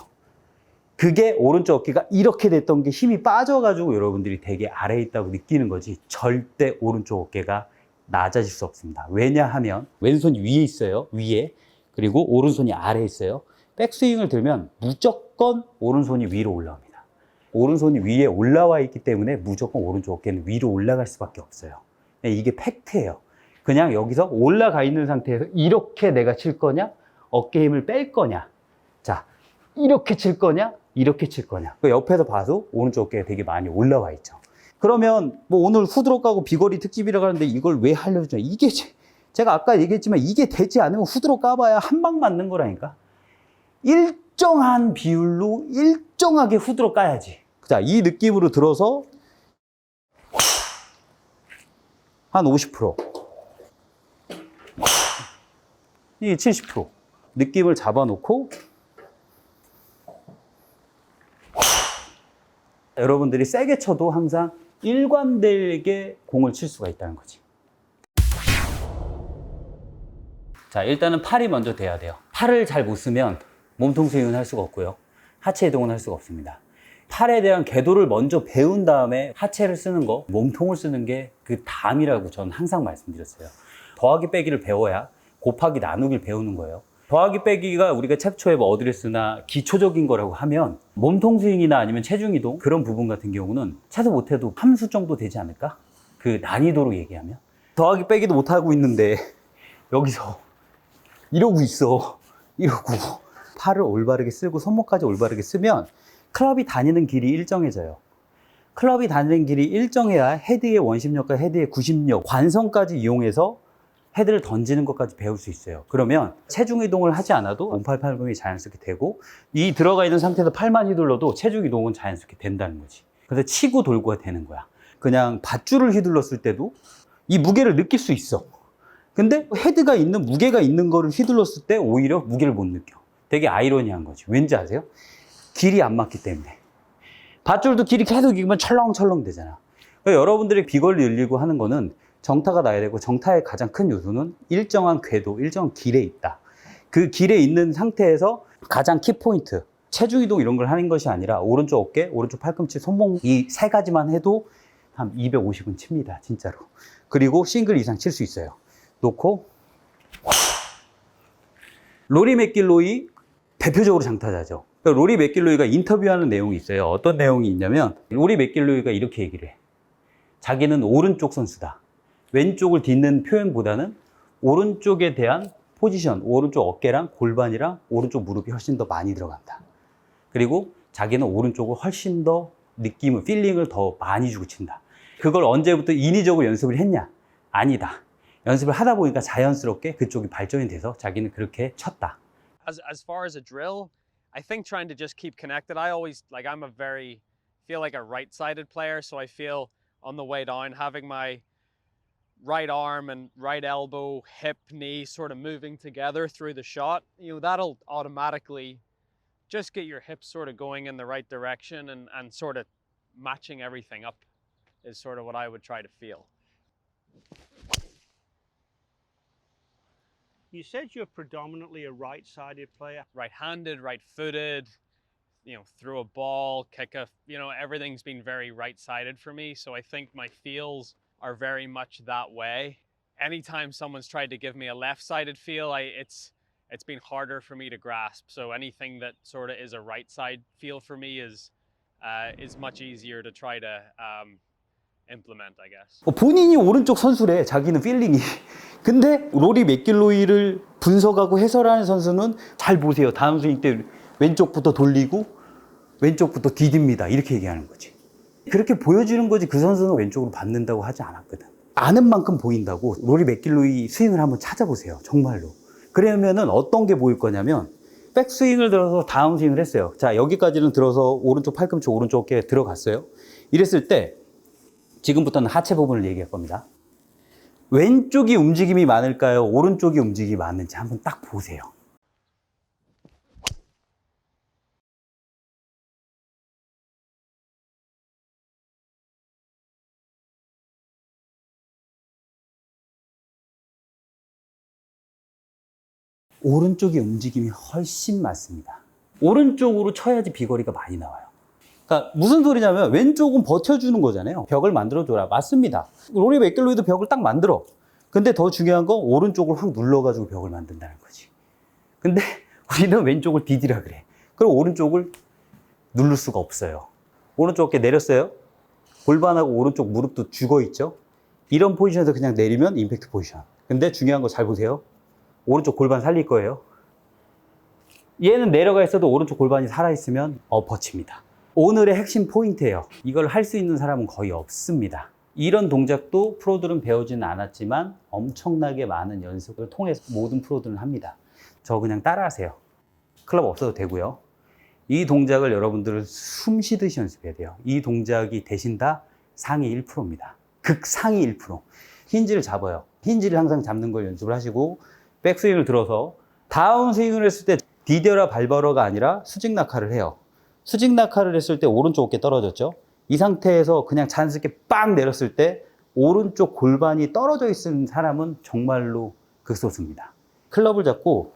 그게 오른쪽 어깨가 이렇게 됐던 게 힘이 빠져가지고 여러분들이 되게 아래에 있다고 느끼는 거지 절대 오른쪽 어깨가 낮아질 수 없습니다. 왜냐하면 왼손이 위에 있어요. 위에. 그리고 오른손이 아래에 있어요. 백스윙을 들면 무조건 오른손이 위로 올라옵니다. 오른손이 위에 올라와 있기 때문에 무조건 오른쪽 어깨는 위로 올라갈 수밖에 없어요. 이게 팩트예요. 그냥 여기서 올라가 있는 상태에서 이렇게 내가 칠 거냐? 어깨 힘을 뺄 거냐? 자, 이렇게 칠 거냐? 이렇게 칠 거냐? 옆에서 봐도 오른쪽 어깨가 되게 많이 올라와 있죠. 그러면 뭐 오늘 후드로 까고 비거리 특집이라고 하는데 이걸 왜 하려고 하죠? 이게 제가 아까 얘기했지만 이게 되지 않으면 후드로 까봐야 한 방 맞는 거라니까. 일정한 비율로 일정하게 후드로 까야지. 자, 이 느낌으로 들어서 한 50%. 이게 70%. 느낌을 잡아놓고 여러분들이 세게 쳐도 항상 일관되게 공을 칠 수가 있다는 거지. 자, 일단은 팔이 먼저 돼야 돼요. 팔을 잘 못 쓰면 몸통 스윙은 할 수가 없고요. 하체 이동은 할 수가 없습니다. 팔에 대한 궤도를 먼저 배운 다음에 하체를 쓰는 거, 몸통을 쓰는 게 그 다음이라고 저는 항상 말씀드렸어요. 더하기 빼기를 배워야 곱하기 나누기를 배우는 거예요. 더하기 빼기가 우리가 챕터에 뭐 어드레스나 기초적인 거라고 하면 몸통 스윙이나 아니면 체중 이동 그런 부분 같은 경우는 차도 못해도 함수 정도 되지 않을까? 그 난이도로 얘기하면 더하기 빼기도 못하고 있는데 여기서 이러고 있어. 이러고 팔을 올바르게 쓰고 손목까지 올바르게 쓰면 클럽이 다니는 길이 일정해져요. 클럽이 다니는 길이 일정해야 헤드의 원심력과 헤드의 구심력, 관성까지 이용해서 헤드를 던지는 것까지 배울 수 있어요. 그러면 체중 이동을 하지 않아도 몸팔 팔공이 자연스럽게 되고 이 들어가 있는 상태에서 팔만 휘둘러도 체중 이동은 자연스럽게 된다는 거지. 그래서 치고 돌고가 되는 거야. 그냥 밧줄을 휘둘렀을 때도 이 무게를 느낄 수 있어. 근데 헤드가 있는 무게가 있는 거를 휘둘렀을 때 오히려 무게를 못 느껴. 되게 아이러니한 거지. 왠지 아세요? 길이 안 맞기 때문에. 밧줄도 길이 계속 익으면 철렁철렁 되잖아. 그러니까 여러분들이 비거리 늘리고 하는 거는 정타가 나야 되고 정타의 가장 큰 요소는 일정한 궤도, 일정한 길에 있다. 그 길에 있는 상태에서 가장 키포인트, 체중 이동 이런 걸 하는 것이 아니라 오른쪽 어깨, 오른쪽 팔꿈치, 손목 이 세 가지만 해도 한 250은 칩니다. 진짜로. 그리고 싱글 이상 칠 수 있어요. 놓고 로리 맥길로이 대표적으로 장타자죠. 그러니까 로리 맥길로이가 인터뷰하는 내용이 있어요. 어떤 내용이 있냐면 로리 맥길로이가 이렇게 얘기를 해. 자기는 오른쪽 선수다. 왼쪽을 딛는 표현보다는 오른쪽에 대한 포지션, 오른쪽 어깨랑 골반이랑 오른쪽 무릎이 훨씬 더 많이 들어간다. 그리고 자기는 오른쪽을 훨씬 더 느낌을, 필링을 더 많이 주고 친다. 그걸 언제부터 인위적으로 연습을 했냐? 아니다. 연습을 하다 보니까 자연스럽게 그쪽이 발전이 돼서 자기는 그렇게 쳤다. As far as a drill, I think trying to just keep connected. I always I'm a very feel like a right-sided player, so I feel on the way down having my right arm and right elbow, hip, knee sort of moving together through the shot. That'll automatically just get your hips sort of going in the right direction and sort of matching everything up is sort of what I would try to feel. You said you're predominantly a right-sided player. Right-handed, right-footed, you know, throw a ball, kick a, you know, everything's been very right-sided for me. So I think my feels are very much that way. Anytime someone's tried to give me a left-sided feel, it's been harder for me to grasp. So anything that sort of is a right side feel for me is much easier to try to implement, I guess. 본인이 오른쪽 선수래, 자기는 필링이. 근데 로리 맥길로이를 분석하고 해설하는 선수는 잘 보세요. 다음 스윙 때 왼쪽부터 돌리고 왼쪽부터 디딥니다. 이렇게 얘기하는 거지. 그렇게 보여주는 거지 그 선수는 왼쪽으로 받는다고 하지 않았거든. 아는 만큼 보인다고 로리 맥길로이 스윙을 한번 찾아보세요. 정말로. 그러면은 어떤 게 보일 거냐면 백스윙을 들어서 다운스윙을 했어요. 자, 여기까지는 들어서 오른쪽 팔꿈치 오른쪽 어깨에 들어갔어요. 이랬을 때 지금부터는 하체 부분을 얘기할 겁니다. 왼쪽이 움직임이 많을까요? 오른쪽이 움직임이 많은지 한번 딱 보세요. 오른쪽의 움직임이 훨씬 많습니다. 오른쪽으로 쳐야지 비거리가 많이 나와요. 그러니까 무슨 소리냐면 왼쪽은 버텨주는 거잖아요. 벽을 만들어줘라. 맞습니다. 로리 맥길로이도 벽을 딱 만들어. 근데 더 중요한 건 오른쪽을 확 눌러가지고 벽을 만든다는 거지. 근데 우리는 왼쪽을 디디라 그래. 그럼 오른쪽을 누를 수가 없어요. 오른쪽 어깨 내렸어요. 골반하고 오른쪽 무릎도 죽어있죠. 이런 포지션에서 그냥 내리면 임팩트 포지션. 근데 중요한 거 잘 보세요. 오른쪽 골반 살릴 거예요. 얘는 내려가 있어도 오른쪽 골반이 살아있으면 엎어칩니다. 오늘의 핵심 포인트예요. 이걸 할 수 있는 사람은 거의 없습니다. 이런 동작도 프로들은 배우지는 않았지만 엄청나게 많은 연습을 통해서 모든 프로들은 합니다. 저 그냥 따라하세요. 클럽 없어도 되고요. 이 동작을 여러분들은 숨 쉬듯이 연습해야 돼요. 이 동작이 대신 다 상위 1%입니다. 극상위 1%. 힌지를 잡아요. 힌지를 항상 잡는 걸 연습을 하시고 백스윙을 들어서 다운스윙을 했을 때 디뎌라 밟아라가 아니라 수직 낙하를 해요. 수직 낙하를 했을 때 오른쪽 어깨 떨어졌죠. 이 상태에서 그냥 자연스럽게 빵 내렸을 때 오른쪽 골반이 떨어져 있는 사람은 정말로 극소수입니다. 클럽을 잡고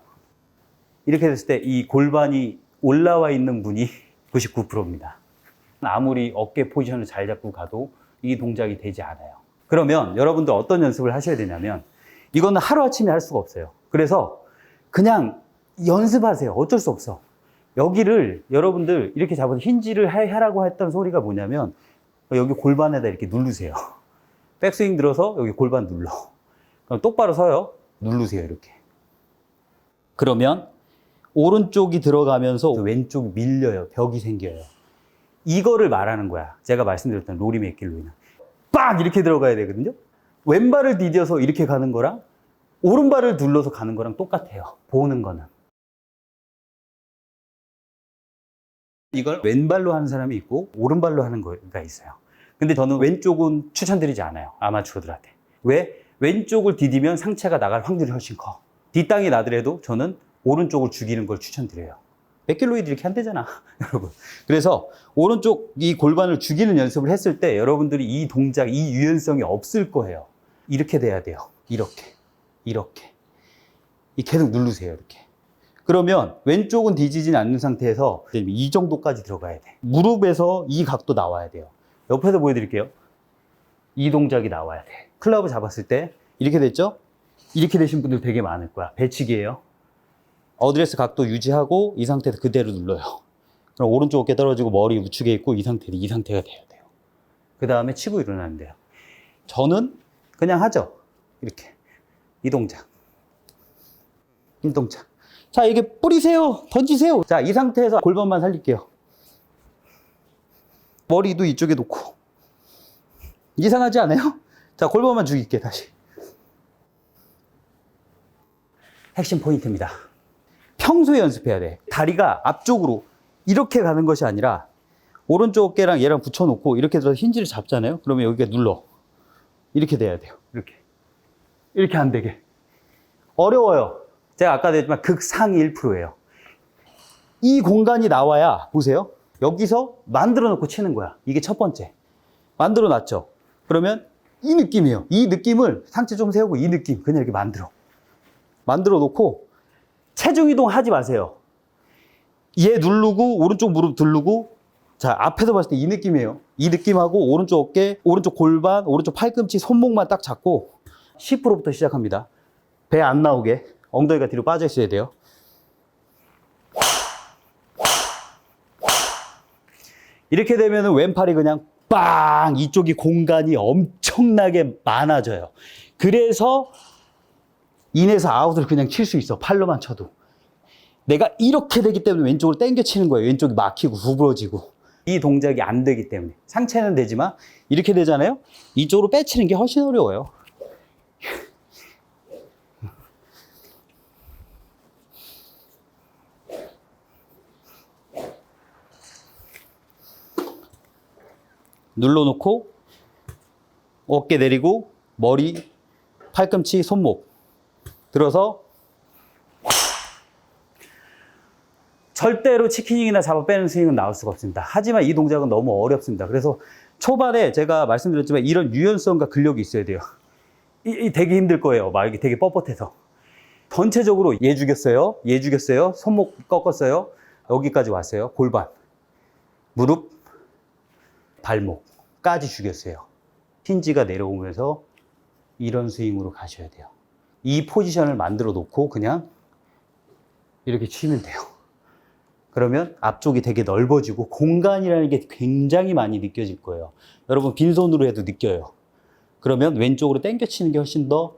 이렇게 됐을 때 이 골반이 올라와 있는 분이 99%입니다. 아무리 어깨 포지션을 잘 잡고 가도 이 동작이 되지 않아요. 그러면 여러분들 어떤 연습을 하셔야 되냐면 이거는 하루아침에 할 수가 없어요. 그래서 그냥 연습하세요. 어쩔 수 없어. 여기를 여러분들 이렇게 잡아서 힌지를 하라고 했던 소리가 뭐냐면 여기 골반에다 이렇게 누르세요. 백스윙 들어서 여기 골반 눌러. 그럼 똑바로 서요. 누르세요. 이렇게. 그러면 오른쪽이 들어가면서 왼쪽이 밀려요. 벽이 생겨요. 이거를 말하는 거야. 제가 말씀드렸던 로리 맥길로이는. 빡! 이렇게 들어가야 되거든요. 왼발을 디뎌서 이렇게 가는 거랑 오른발을 눌러서 가는 거랑 똑같아요. 보는 거는. 이걸 왼발로 하는 사람이 있고 오른발로 하는 거가 있어요. 근데 저는 왼쪽은 추천드리지 않아요. 아마추어들한테. 왜? 왼쪽을 디디면 상체가 나갈 확률이 훨씬 커. 뒷땅이 나더라도 저는 오른쪽을 죽이는 걸 추천드려요. 맥길로이도 이렇게 한대잖아, 여러분. 그래서 오른쪽 이 골반을 죽이는 연습을 했을 때 여러분들이 이 동작, 이 유연성이 없을 거예요. 이렇게 돼야 돼요. 이렇게. 이렇게. 계속 누르세요, 이렇게. 그러면 왼쪽은 뒤지진 않는 상태에서 이 정도까지 들어가야 돼. 무릎에서 이 각도 나와야 돼요. 옆에서 보여드릴게요. 이 동작이 나와야 돼. 클럽을 잡았을 때 이렇게 됐죠? 이렇게 되신 분들 되게 많을 거야. 배치기예요. 어드레스 각도 유지하고 이 상태에서 그대로 눌러요. 그럼 오른쪽 어깨 떨어지고 머리 우측에 있고 이 상태가 돼야 돼요. 그 다음에 치고 일어나면 돼요. 저는 그냥 하죠. 이렇게. 이 동작. 이 동작. 자, 이게 뿌리세요. 던지세요. 자, 이 상태에서 골반만 살릴게요. 머리도 이쪽에 놓고. 이상하지 않아요? 자, 골반만 죽일게, 다시. 핵심 포인트입니다. 평소에 연습해야 돼. 다리가 앞쪽으로 이렇게 가는 것이 아니라 오른쪽 어깨랑 얘랑 붙여놓고 이렇게 들어서 힌지를 잡잖아요. 그러면 여기가 눌러. 이렇게 돼야 돼요. 이렇게. 이렇게 안 되게. 어려워요. 제가 아까도 했지만 극상위 1%예요. 이 공간이 나와야, 보세요. 여기서 만들어 놓고 치는 거야. 이게 첫 번째. 만들어 놨죠. 그러면 이 느낌이에요. 이 느낌을 상체 좀 세우고 이 느낌 그냥 이렇게 만들어. 만들어 놓고 체중 이동 하지 마세요. 얘 누르고 오른쪽 무릎 누르고 자 앞에서 봤을 때 이 느낌이에요. 이 느낌하고 오른쪽 어깨, 오른쪽 골반, 오른쪽 팔꿈치, 손목만 딱 잡고 10%부터 시작합니다. 배 안 나오게 엉덩이가 뒤로 빠져 있어야 돼요. 이렇게 되면 왼팔이 그냥 빵 이쪽이 공간이 엄청나게 많아져요. 그래서 인에서 아웃을 그냥 칠 수 있어. 팔로만 쳐도. 내가 이렇게 되기 때문에 왼쪽으로 당겨 치는 거예요. 왼쪽이 막히고 구부러지고. 이 동작이 안 되기 때문에. 상체는 되지만 이렇게 되잖아요. 이쪽으로 빼치는 게 훨씬 어려워요. 눌러놓고 어깨 내리고 머리, 팔꿈치, 손목 들어서 절대로 치킨잉이나 잡아 빼는 스윙은 나올 수가 없습니다. 하지만 이 동작은 너무 어렵습니다. 그래서 초반에 제가 말씀드렸지만 이런 유연성과 근력이 있어야 돼요. 되게 힘들 거예요. 막 이게 되게 뻣뻣해서. 전체적으로 얘 죽였어요. 얘 죽였어요. 손목 꺾었어요. 여기까지 왔어요. 골반, 무릎, 발목까지 죽였어요. 힌지가 내려오면서 이런 스윙으로 가셔야 돼요. 이 포지션을 만들어 놓고 그냥 이렇게 치면 돼요. 그러면 앞쪽이 되게 넓어지고 공간이라는 게 굉장히 많이 느껴질 거예요. 여러분 빈손으로 해도 느껴요. 그러면 왼쪽으로 당겨 치는 게 훨씬 더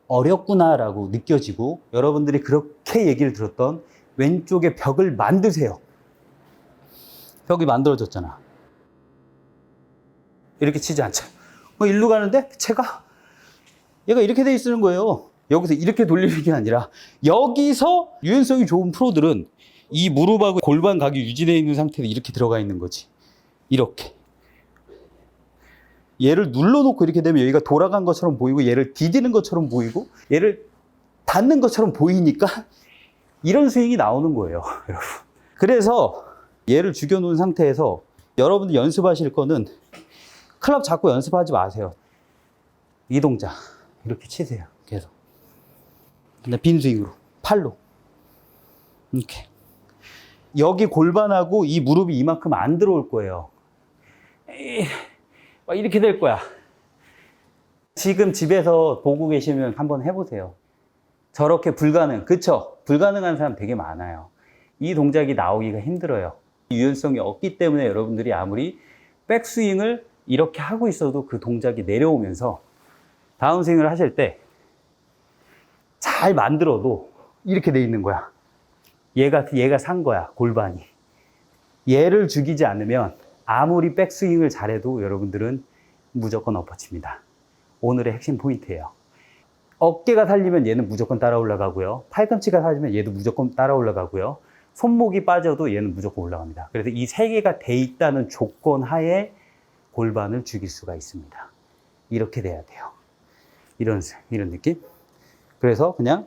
어렵구나라고 느껴지고 여러분들이 그렇게 얘기를 들었던 왼쪽에 벽을 만드세요. 벽이 만들어졌잖아. 이렇게 치지 않죠. 일로 가는데 얘가 이렇게 돼 있는 거예요. 여기서 이렇게 돌리는 게 아니라 여기서 유연성이 좋은 프로들은 이 무릎하고 골반 각이 유지되어 있는 상태로 이렇게 들어가 있는 거지. 이렇게. 얘를 눌러놓고 이렇게 되면 여기가 돌아간 것처럼 보이고 얘를 디디는 것처럼 보이고 얘를 닿는 것처럼 보이니까 이런 스윙이 나오는 거예요. 여러분. 그래서 얘를 죽여놓은 상태에서 여러분들 연습하실 거는 클럽 잡고 연습하지 마세요. 이 동작 이렇게 치세요. 계속. 근데 빈 스윙으로 팔로 이렇게. 여기 골반하고 이 무릎이 이만큼 안 들어올 거예요. 이렇게 될 거야. 지금 집에서 보고 계시면 한번 해보세요. 저렇게 그쵸? 불가능한 사람 되게 많아요. 이 동작이 나오기가 힘들어요. 유연성이 없기 때문에 여러분들이 아무리 백스윙을 이렇게 하고 있어도 그 동작이 내려오면서 다운스윙을 하실 때 잘 만들어도 이렇게 돼 있는 거야. 얘가 산 거야, 골반이. 얘를 죽이지 않으면 아무리 백스윙을 잘해도 여러분들은 무조건 엎어칩니다. 오늘의 핵심 포인트예요. 어깨가 살리면 얘는 무조건 따라 올라가고요. 팔꿈치가 살리면 얘도 무조건 따라 올라가고요. 손목이 빠져도 얘는 무조건 올라갑니다. 그래서 이 세 개가 돼 있다는 조건 하에 골반을 죽일 수가 있습니다. 이렇게 돼야 돼요. 이런 느낌. 그래서 그냥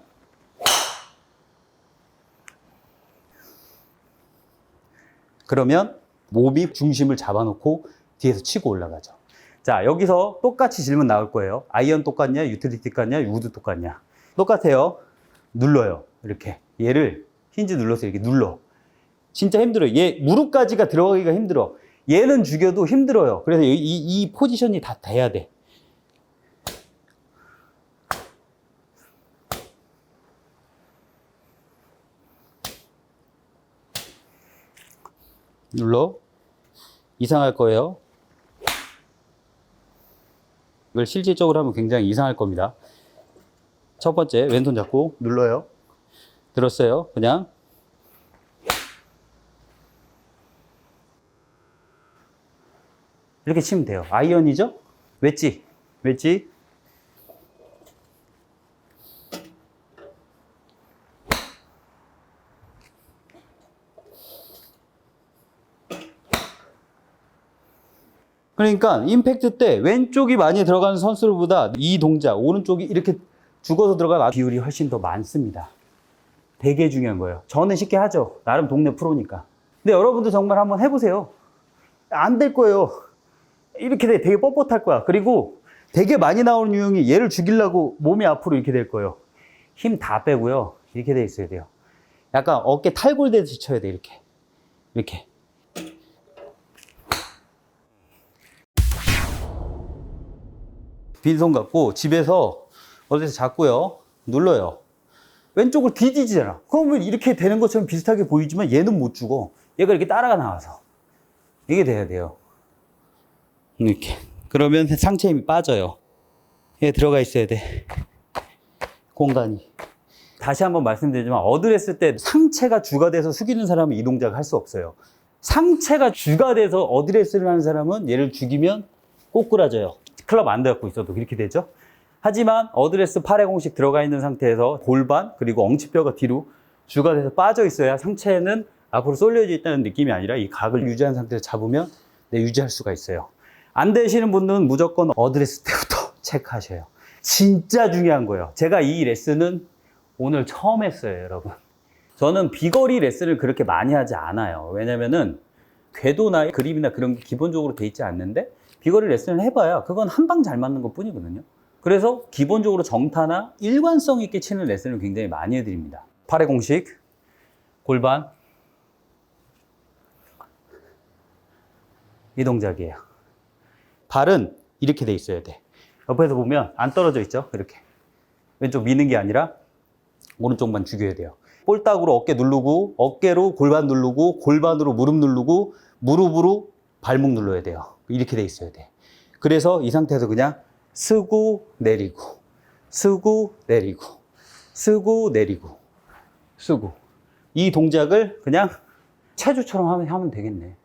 그러면 몸이 중심을 잡아놓고 뒤에서 치고 올라가죠. 자, 여기서 똑같이 질문 나올 거예요. 아이언 똑같냐? 유틸리티 똑같냐? 우드 똑같냐? 똑같아요. 눌러요. 이렇게. 얘를 힌지 눌러서 이렇게 눌러. 진짜 힘들어요. 얘 무릎까지가 들어가기가 힘들어. 얘는 죽여도 힘들어요. 그래서 이 포지션이 다 돼야 돼. 눌러. 이상할 거예요. 이걸 실질적으로 하면 굉장히 이상할 겁니다. 첫 번째, 왼손 잡고 눌러요. 들었어요. 그냥. 이렇게 치면 돼요. 아이언이죠? 웨지. 그러니까 임팩트 때 왼쪽이 많이 들어가는 선수들보다 이 동작, 오른쪽이 이렇게 죽어서 들어가는 비율이 훨씬 더 많습니다. 되게 중요한 거예요. 저는 쉽게 하죠. 나름 동네 프로니까. 근데 여러분도 정말 한번 해보세요. 안 될 거예요. 이렇게 되게 뻣뻣할 거야. 그리고 되게 많이 나오는 유형이 얘를 죽이려고 몸이 앞으로 이렇게 될 거예요. 힘 다 빼고요. 이렇게 돼 있어야 돼요. 약간 어깨 탈골되듯이 쳐야 돼, 이렇게. 이렇게. 빈손 갖고 집에서 어디서 잡고요. 눌러요. 왼쪽을 디디지잖아. 그러면 이렇게 되는 것처럼 비슷하게 보이지만 얘는 못 죽어. 얘가 이렇게 따라가 나와서. 이게 돼야 돼요. 이렇게. 그러면 상체 힘이 빠져요. 얘 들어가 있어야 돼. 공간이. 다시 한번 말씀드리지만 어드레스 때 상체가 주가 돼서 숙이는 사람은 이 동작을 할 수 없어요. 상체가 주가 돼서 어드레스를 하는 사람은 얘를 죽이면 꼬꾸라져요. 클럽 안 닿고 있어도 그렇게 되죠. 하지만 어드레스 8회 공식 들어가 있는 상태에서 골반 그리고 엉치뼈가 뒤로 주가 돼서 빠져 있어야 상체는 앞으로 쏠려져 있다는 느낌이 아니라 이 각을 유지한 상태에서 잡으면 유지할 수가 있어요. 안 되시는 분들은 무조건 어드레스 때부터 체크하셔요. 진짜 중요한 거예요. 제가 이 레슨은 오늘 처음 했어요, 여러분. 저는 비거리 레슨을 그렇게 많이 하지 않아요. 왜냐면은 궤도나 그립이나 그런 게 기본적으로 돼 있지 않는데 비거리 레슨을 해봐야 그건 한 방 잘 맞는 것 뿐이거든요. 그래서 기본적으로 정타나 일관성 있게 치는 레슨을 굉장히 많이 해드립니다. 8회 공식, 골반, 이 동작이에요. 발은 이렇게 돼 있어야 돼. 옆에서 보면 안 떨어져 있죠? 이렇게. 왼쪽 미는 게 아니라 오른쪽만 죽여야 돼요. 볼따구로 어깨 누르고, 어깨로 골반 누르고, 골반으로 무릎 누르고, 무릎으로 발목 눌러야 돼요. 이렇게 돼 있어야 돼. 그래서 이 상태에서 그냥 쓰고, 내리고, 쓰고, 내리고, 쓰고, 내리고, 쓰고. 이 동작을 그냥 체조처럼 하면 되겠네.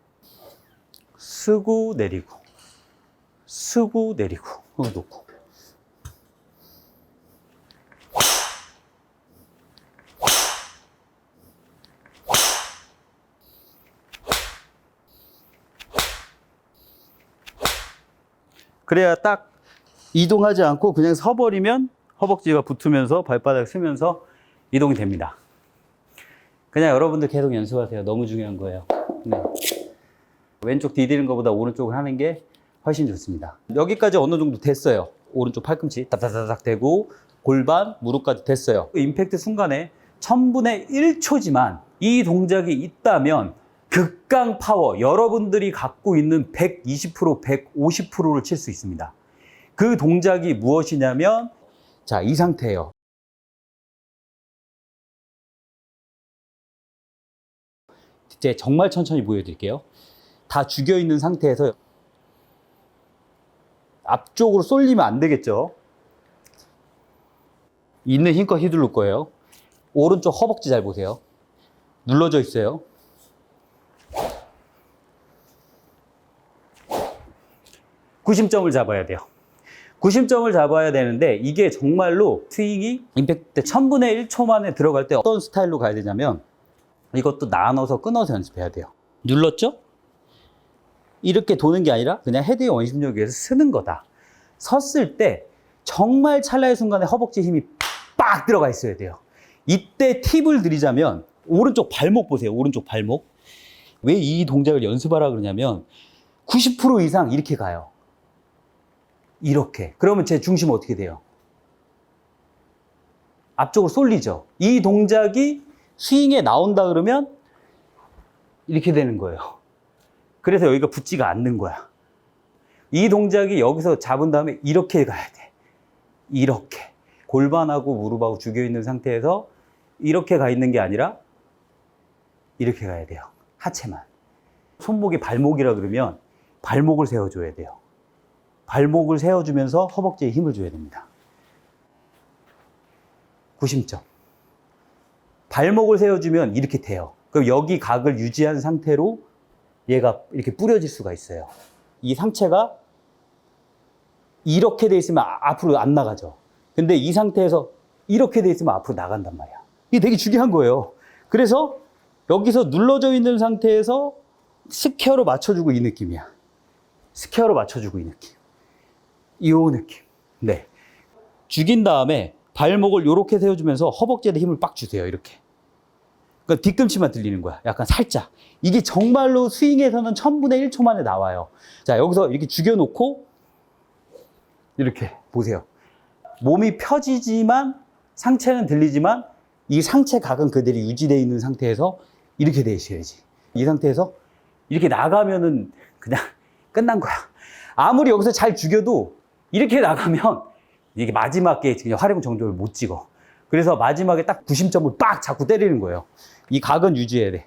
쓰고, 내리고, 쓰고, 내리고, 놓고. 그래야 딱 이동하지 않고 그냥 서버리면 허벅지가 붙으면서 발바닥 쓰면서 이동이 됩니다. 그냥 여러분들 계속 연습하세요. 너무 중요한 거예요. 네. 왼쪽 디디는 것보다 오른쪽을 하는 게 훨씬 좋습니다. 여기까지 어느 정도 됐어요. 오른쪽 팔꿈치 다다다닥 대고 골반, 무릎까지 됐어요. 임팩트 순간에 1000분의 1초지만 이 동작이 있다면 극강 파워, 여러분들이 갖고 있는 120%, 150%를 칠 수 있습니다. 그 동작이 무엇이냐면, 자, 이 상태예요. 이제 정말 천천히 보여드릴게요. 다 죽여 있는 상태에서 앞쪽으로 쏠리면 안 되겠죠. 있는 힘껏 휘두를 거예요. 오른쪽 허벅지 잘 보세요. 눌러져 있어요. 구심점을 잡아야 돼요. 구심점을 잡아야 되는데 이게 정말로 스윙이 임팩트 때 1000분의 1초 만에 들어갈 때 어떤 스타일로 가야 되냐면 이것도 나눠서 끊어서 연습해야 돼요. 눌렀죠? 이렇게 도는 게 아니라 그냥 헤드의 원심력에 의해서 쓰는 거다. 섰을 때 정말 찰나의 순간에 허벅지 힘이 빡 들어가 있어야 돼요. 이때 팁을 드리자면 오른쪽 발목 보세요. 오른쪽 발목. 왜 이 동작을 연습하라 그러냐면 90% 이상 이렇게 가요. 이렇게. 그러면 제 중심은 어떻게 돼요? 앞쪽으로 쏠리죠. 이 동작이 스윙에 나온다 그러면 이렇게 되는 거예요. 그래서 여기가 붙지가 않는 거야. 이 동작이 여기서 잡은 다음에 이렇게 가야 돼. 이렇게. 골반하고 무릎하고 죽여 있는 상태에서 이렇게 가 있는 게 아니라 이렇게 가야 돼요. 하체만. 손목이 발목이라 그러면 발목을 세워줘야 돼요. 발목을 세워주면서 허벅지에 힘을 줘야 됩니다. 구심점. 발목을 세워주면 이렇게 돼요. 그럼 여기 각을 유지한 상태로 얘가 이렇게 뿌려질 수가 있어요. 이 상체가 이렇게 돼 있으면 앞으로 안 나가죠. 근데 이 상태에서 이렇게 돼 있으면 앞으로 나간단 말이야. 이게 되게 중요한 거예요. 그래서 여기서 눌러져 있는 상태에서 스퀘어로 맞춰주고 이 느낌이야. 스퀘어로 맞춰주고 이 느낌. 이 느낌. 네. 죽인 다음에 발목을 이렇게 세워주면서 허벅지에 힘을 빡 주세요. 이렇게. 그러니까 뒤꿈치만 들리는 거야. 약간 살짝. 이게 정말로 스윙에서는 1000분의 1초 만에 나와요. 자, 여기서 이렇게 죽여놓고 이렇게 보세요. 몸이 펴지지만 상체는 들리지만 이 상체 각은 그대로 유지되어 있는 상태에서 이렇게 돼 있어야지. 이 상태에서 이렇게 나가면은 그냥 끝난 거야. 아무리 여기서 잘 죽여도 이렇게 나가면 이게 마지막에 그냥 활용 정도를 못 찍어. 그래서 마지막에 딱 구심점을 빡 잡고 때리는 거예요. 이 각은 유지해야 돼.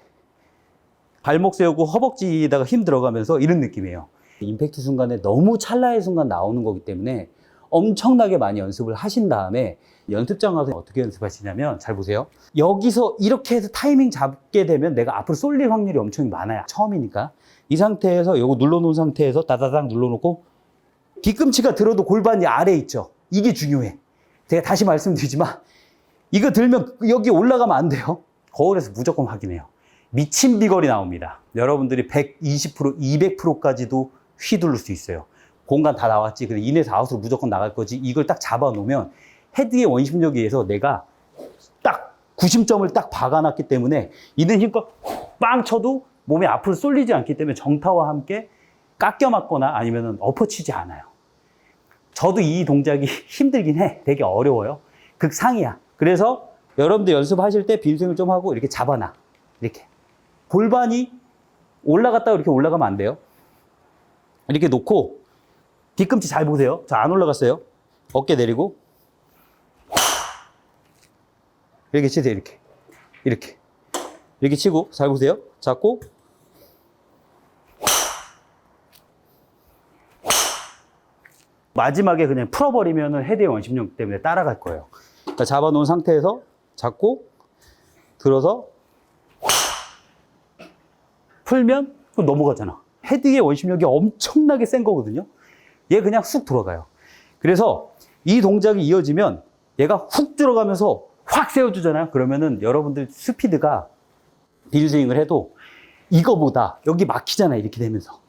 발목 세우고 허벅지에다가 힘 들어가면서 이런 느낌이에요. 임팩트 순간에 너무 찰나의 순간 나오는 거기 때문에 엄청나게 많이 연습을 하신 다음에 연습장 가서 어떻게 연습하시냐면, 잘 보세요. 여기서 이렇게 해서 타이밍 잡게 되면 내가 앞으로 쏠릴 확률이 엄청 많아요. 처음이니까. 이 상태에서 요거 눌러놓은 상태에서 따다닥 눌러놓고 뒤꿈치가 들어도 골반이 아래에 있죠. 이게 중요해. 제가 다시 말씀드리지만 이거 들면 여기 올라가면 안 돼요. 거울에서 무조건 확인해요. 미친 비거리 나옵니다. 여러분들이 120%, 200%까지도 휘두를 수 있어요. 공간 다 나왔지. 근데 인에서 아웃으로 무조건 나갈 거지. 이걸 딱 잡아놓으면 헤드의 원심력에 의해서 내가 딱 구심점을 딱 박아놨기 때문에 있는 힘껏 빵 쳐도 몸이 앞으로 쏠리지 않기 때문에 정타와 함께 깎여 맞거나 아니면 엎어치지 않아요. 저도 이 동작이 힘들긴 해. 되게 어려워요. 극상이야. 그래서 여러분들 연습하실 때 빈스윙을 좀 하고 이렇게 잡아놔. 이렇게. 골반이 올라갔다가 이렇게 올라가면 안 돼요. 이렇게 놓고 뒤꿈치 잘 보세요. 자, 안 올라갔어요. 어깨 내리고 이렇게 치세요. 이렇게 치고 잘 보세요. 잡고 마지막에 그냥 풀어버리면 헤드의 원심력 때문에 따라갈 거예요. 그러니까 잡아놓은 상태에서 잡고 들어서 풀면 넘어가잖아. 헤드의 원심력이 엄청나게 센 거거든요. 얘 그냥 훅 들어가요. 그래서 이 동작이 이어지면 얘가 훅 들어가면서 확 세워주잖아요. 그러면은 여러분들 스피드가 빈스윙을 해도 이거보다 여기 막히잖아요. 이렇게 되면서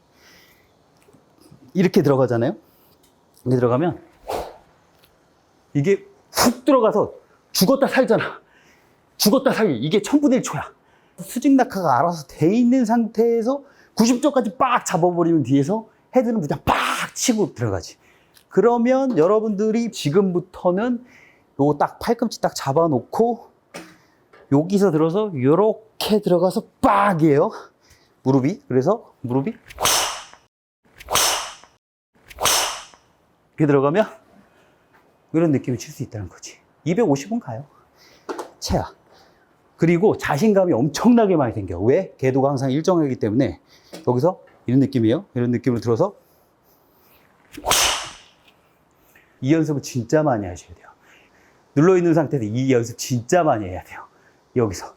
이렇게 들어가잖아요. 이렇게 들어가면 이게 훅 들어가서 죽었다 살잖아. 죽었다 살기. 이게 1000분의 1초야. 수직 낙하가 알아서 돼 있는 상태에서 90도까지 빡 잡아버리면 뒤에서 헤드는 그냥 빡 치고 들어가지. 그러면 여러분들이 지금부터는 요거 딱 팔꿈치 딱 잡아놓고 여기서 들어서 요렇게 들어가서 빡이에요. 무릎이. 그래서 무릎이 이렇게 들어가면 이런 느낌을 칠 수 있다는 거지. 250은 가요. 채야. 그리고 자신감이 엄청나게 많이 생겨. 왜? 궤도가 항상 일정하기 때문에 여기서 이런 느낌이에요. 이런 느낌으로 들어서 이 연습을 진짜 많이 하셔야 돼요. 눌러있는 상태에서 이 연습 진짜 많이 해야 돼요. 여기서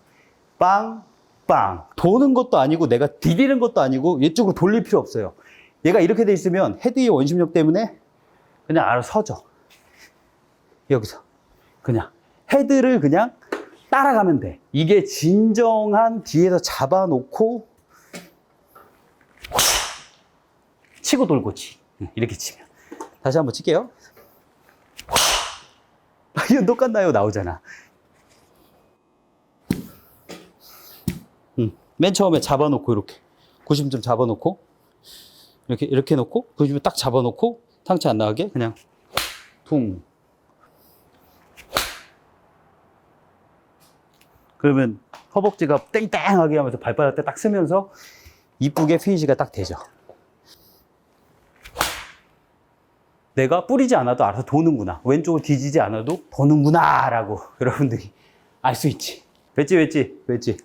빵, 빵. 도는 것도 아니고 내가 디디는 것도 아니고 이쪽으로 돌릴 필요 없어요. 얘가 이렇게 돼 있으면 헤드의 원심력 때문에 그냥 알아서 서죠. 여기서 그냥 헤드를 그냥 따라가면 돼. 이게 진정한 뒤에서 잡아놓고 치고 돌고 치. 이렇게 치면. 다시 한번 칠게요. 이건 똑같나요? 나오잖아. 맨 처음에 잡아놓고 이렇게 90점 잡아놓고 이렇게 놓고 90점 딱 잡아놓고 상체 안 나가게 그냥 퉁. 그러면 허벅지가 땡땡하게 하면서 발바닥 딱 쓰면서 이쁘게 피니시가 딱 되죠. 내가 뿌리지 않아도 알아서 도는구나. 왼쪽으로 뒤지지 않아도 도는구나 라고 여러분들이 알 수 있지. ved지.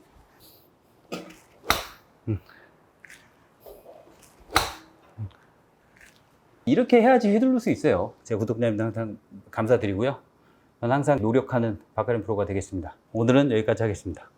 이렇게 해야지 휘둘릴 수 있어요. 제 구독자님들 항상 감사드리고요. 저는 항상 노력하는 박가림 프로가 되겠습니다. 오늘은 여기까지 하겠습니다.